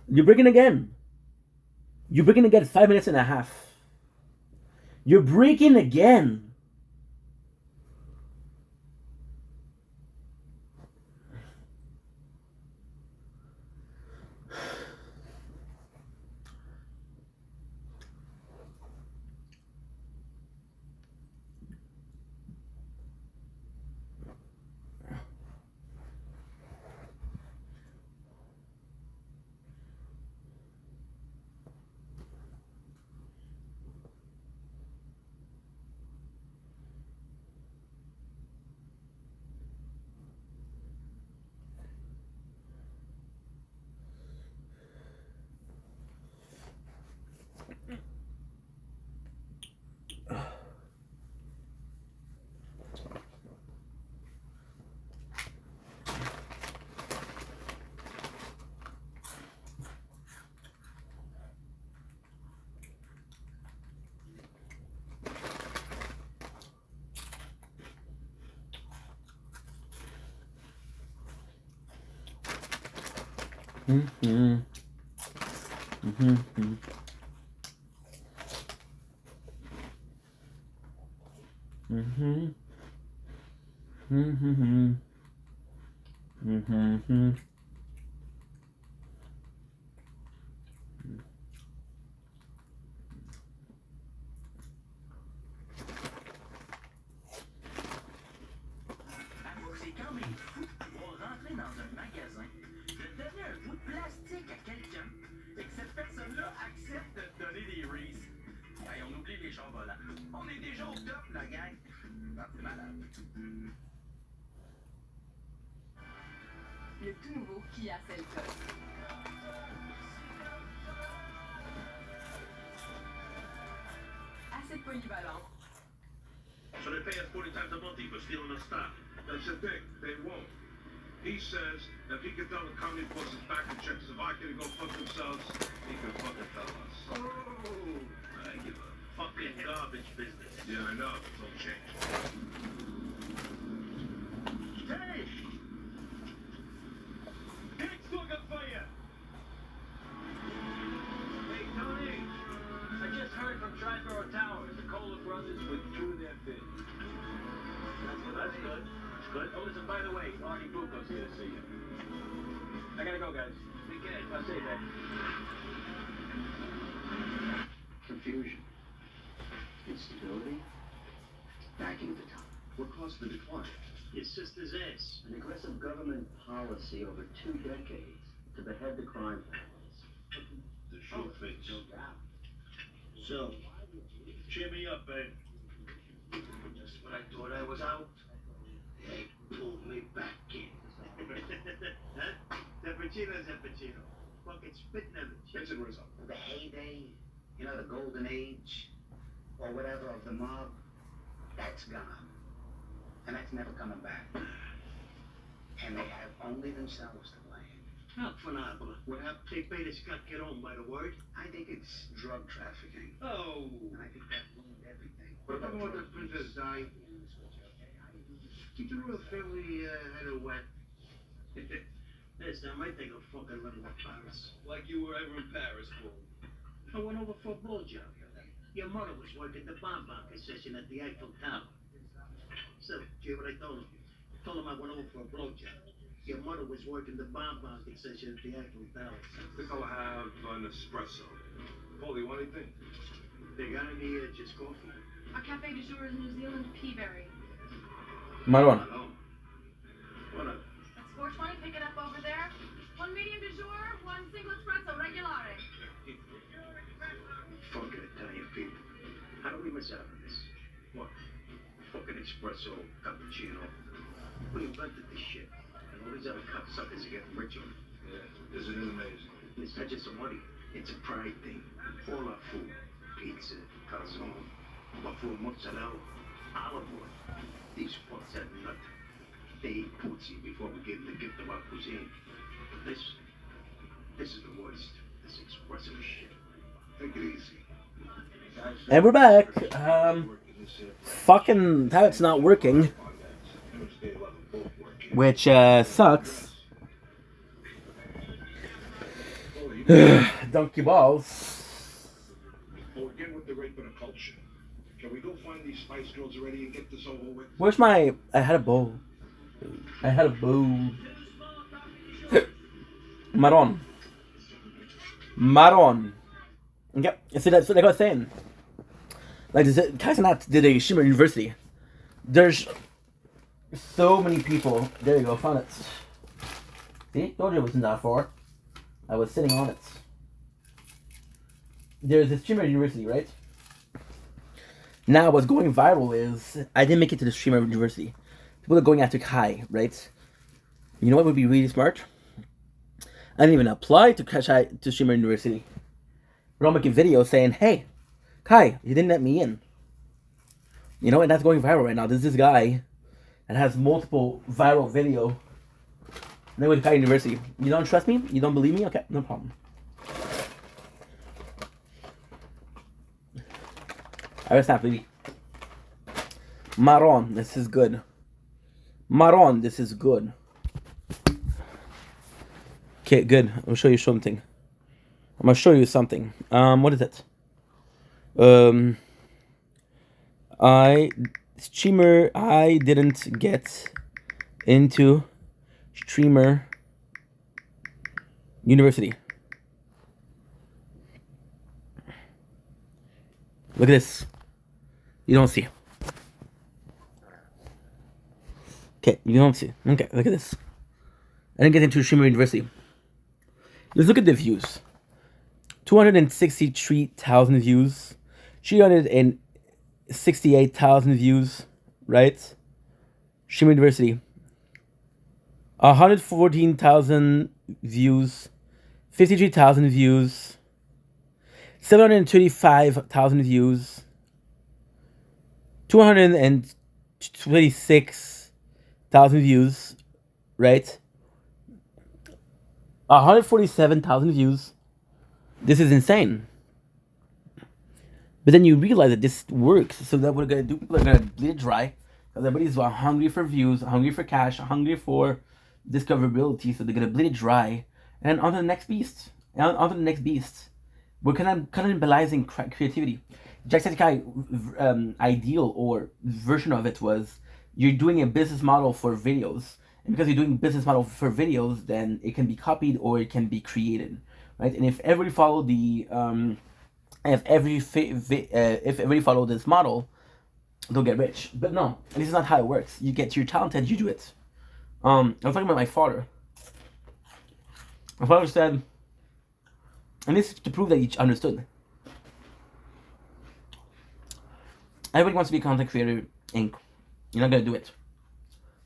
You're breaking again. You're breaking again 5 minutes and a half. You're breaking again. Mm-hmm. Mm-hmm. Mm-hmm. Mm-hmm. Mm-hmm.
C'est quand même fou de pouvoir rentrer dans un magasin, de donner un bout de plastique à quelqu'un et que cette personne-là accepte de te donner des Reese. Hey, on oublie les chars volants. On est déjà au top, la gang. Ah, c'est malade.
Le tout nouveau Kia Seltos. Assez polyvalent.
So they pay us 40 times a month for stealing our stock.
That's the thing, they won't. He says that if he can tell the company puts his back and checks Slovakia to go fuck themselves, he can fucking tell us.
Oh, I give a fucking garbage business.
Yeah, I know, it's all changed.
Hey! Gang's looking for you!
Hey, Tony, I just heard from Triborough Towers. The Kohler brothers withdrew their bid.
That's good. That's good.
Oh, listen, by the way, Artie Bucco's here to see you. I gotta go, guys. Be good. I'll see you, man.
Confusion. Instability. Backing the top. What caused the decline?
Your sister's ass.
An aggressive government policy over 2 decades to behead the crime families.
The short fix.
No doubt.
So, cheer me up, babe. Just when I thought I was out, they pulled me back in. Huh? Zappuccino's Zappuccino. Fucking spitting at it.
It's in Rizzo.
The heyday, you know, the golden age, or whatever of the mob, that's gone. And that's never coming back. And they have only themselves to blame.
How phenomenal. What happened? They made us got get on by the word.
I think it's drug trafficking.
Oh.
And I think that ruined everything.
What about when the princess died? Keep the royal family head of wet. This time I think I'll fucking run to Paris.
Like you were ever in Paris, fool.
I went over for a blowjob. Your mother was working the bonbon concession at the Eiffel Tower. So, hear what I told him? I told him I went over for a blowjob. Your mother was working the bonbon concession at the Eiffel Tower.
I think I'll have an espresso. Paulie, want anything?
They got any just coffee?
Our cafe du jour is New Zealand Peaberry.
Marwan.
Hello. What up?
That's 420, pick it up over there. One medium du jour, one single espresso regulare.
Fucking Italian people. How do we miss out on this? What? Fucking espresso, cappuccino. We invented this shit. And all these other cocksuckers are getting richer.
Yeah, isn't it amazing?
It's not just a money. It's a pride thing. All our food. Pizza, calzone, buffalo mozzarella, olive oil. These fucks have nothing. They ate poutine before we gave them the gift of our cuisine. But this is the worst. This espresso shit.
Take it easy.
And we're back. Fucking that's not working, which sucks. Donkey balls.
Well, again with the rape and the culture. Can we go find these Spice Girls already and get this over with?
Where's my? I had a bowl. I had a bowl. Maron. Maron. Yep. See, that's what I was saying. Like, Kaizenat did a Shimmer University. There's so many people. There you go, found it. See? Told you it was in that far. I was sitting on it. There's this Shimmer University, right? Now, what's going viral is I didn't make it to the Shimmer University. People are going after Kai, right? You know what would be really smart? I didn't even apply to Shimmer University. But I'll make a video saying, hey, Kai, you didn't let me in. You know, and that's going viral right now. There's this guy that has multiple viral video. And then with Kai University. You don't trust me? You don't believe me? Okay, no problem. I snap, baby. Maron, this is good. Maron, this is good. Okay, good. I'm gonna show you something. What is it? I didn't get into streamer university. Look at this. You don't see. Okay, you don't see. Okay, look at this. I didn't get into streamer university. Let's look at the views. 263,000 views. 368,000 views, right? Streamer university. 114,000 views. 53,000 views. 735,000 views. 226,000 views, right? 147,000 views. This is insane. But then you realize that this works. So that what we're gonna do? People are gonna bleed dry. Because everybody's hungry for views, hungry for cash, hungry for discoverability. So they're gonna bleed it dry. And on to the next beast. And on to the next beast. We're cannibalizing creativity. Jacksepticeye ideal or version of it was you're doing a business model for videos, and because you're doing business model for videos, then it can be copied or it can be created, right? And if everybody follow the if everybody follow this model, they'll get rich. But no, this is not how it works. You're talented, you do it. I was talking about my father. My father said, and this is to prove that he understood. Everybody wants to be a content creator, Inc. You're not gonna do it.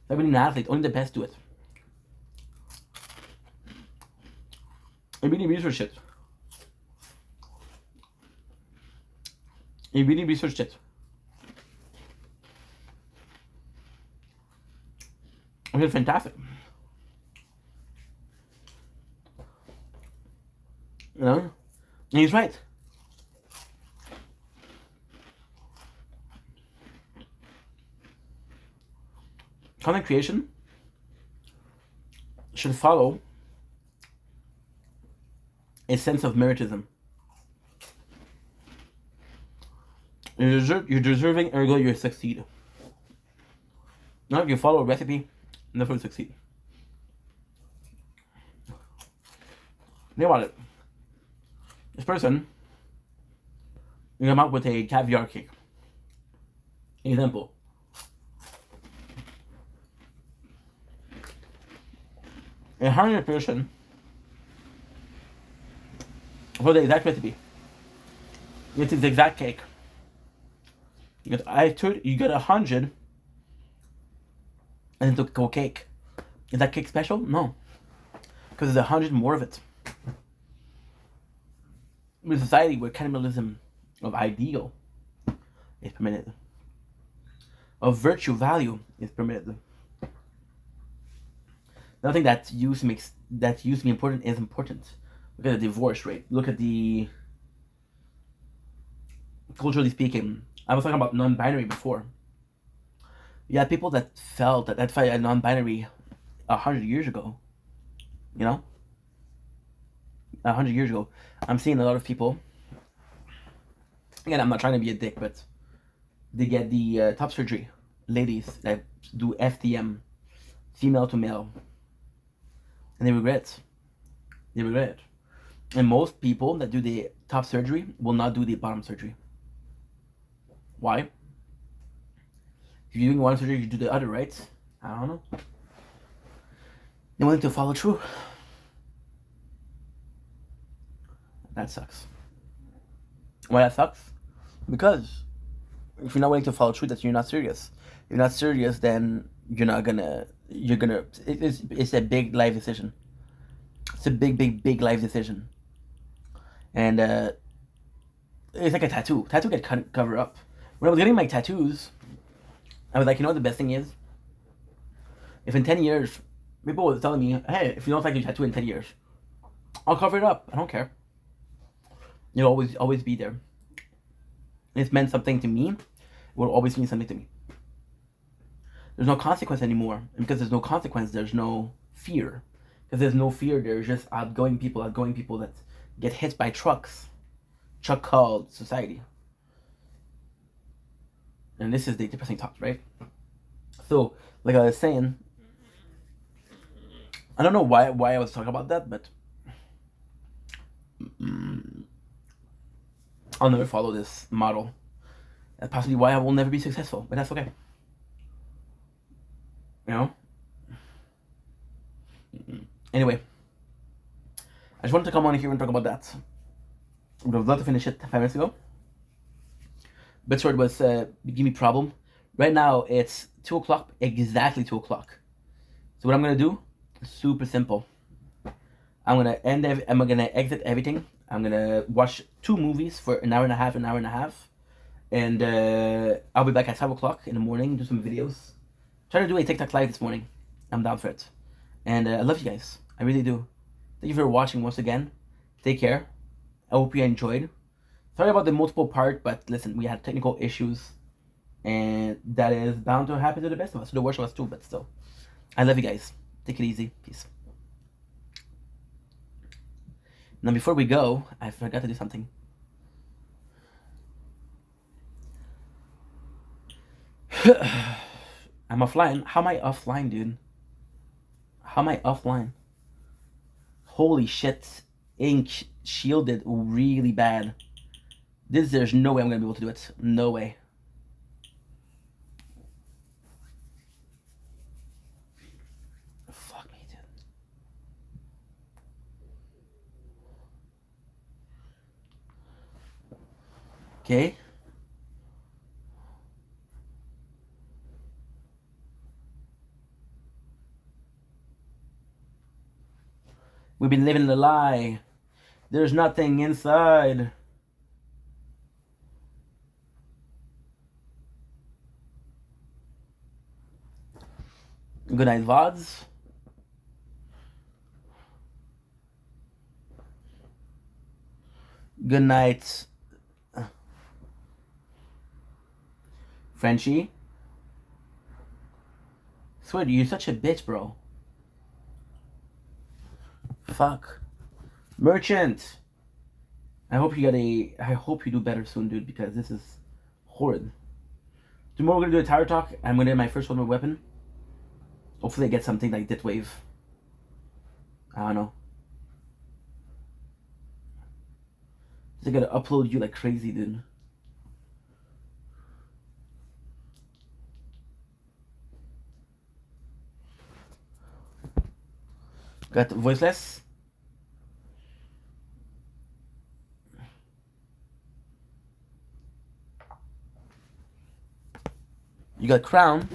Everybody an athlete, only the best do it. You really research it. You really researched it. It's fantastic. You know? And he's right. Content creation should follow a sense of meritism. You're deserving, ergo you succeed. Now if you follow a recipe, never succeed. Think about it. This person, you come up with a caviar cake. Example. And hiring a person for the exact recipe. It's the exact cake. You get 100 and it's a cake. Is that cake special? No. Because there's 100 more of it. In a society where cannibalism of ideal is permitted, of virtue value is permitted. Nothing that used to be important is important. Look at the divorce rate. Look at the, culturally speaking, I was talking about non-binary before. You had people that felt that fight a non-binary 100 years ago. You know? 100 years ago. I'm seeing a lot of people, again, I'm not trying to be a dick, but they get the top surgery. Ladies that do FTM, female to male. And they regret it. And most people that do the top surgery will not do the bottom surgery. Why? If you're doing one surgery, you do the other, right? I don't know. They're willing to follow through. That sucks. Why that sucks? Because if you're not willing to follow through, that you're not serious. If you're not serious, then it's a big life decision. It's a big life decision. And it's like a tattoo. Tattoo get cover up. When I was getting my tattoos, I was like, you know what the best thing is? If in 10 years, people were telling me, hey, if you don't like your tattoo in 10 years, I'll cover it up. I don't care. You'll always be there. It's meant something to me. It will always mean something to me. There's no consequence anymore. And because there's no consequence, there's no fear. Because there's no fear. There's just outgoing people that get hit by trucks. Truck called society. And this is the depressing thought, right? So, like I was saying, I don't know why I was talking about that, but I'll never follow this model. That's possibly why I will never be successful, but that's okay. You know? Anyway, I just wanted to come on here and talk about that. I would have loved to finish it 5 minutes ago. Bitsword was giving me problem. Right now it's 2 o'clock, exactly 2 o'clock. So what I'm gonna do, super simple. I'm gonna exit everything. I'm gonna watch 2 movies for an hour and a half, and I'll be back at 5 o'clock in the morning, do some videos. Try to do a TikTok live this morning. I'm down for it. And I love you guys. I really do. Thank you for watching once again. Take care. I hope you enjoyed. Sorry about the multiple part, but listen, we had technical issues. And that is bound to happen to the best of us. To the worst of us too, but still. I love you guys. Take it easy. Peace. Now before we go, I forgot to do something. I'm offline. How am I offline, dude? How am I offline? Holy shit. Ink shielded really bad. There's no way I'm gonna be able to do it. No way. Fuck me, dude. Okay. We've been living the lie. There's nothing inside. Good night, VODs. Good night, Frenchie. Swear, you're such a bitch, bro. Fuck. Merchant. I hope you do better soon, dude, because this is horrid. Tomorrow we're gonna do a tower talk. I'm gonna get my first ultimate weapon. Hopefully I get something like Dit Wave. I don't know. I gotta upload you like crazy, dude. Got voiceless. You got crown.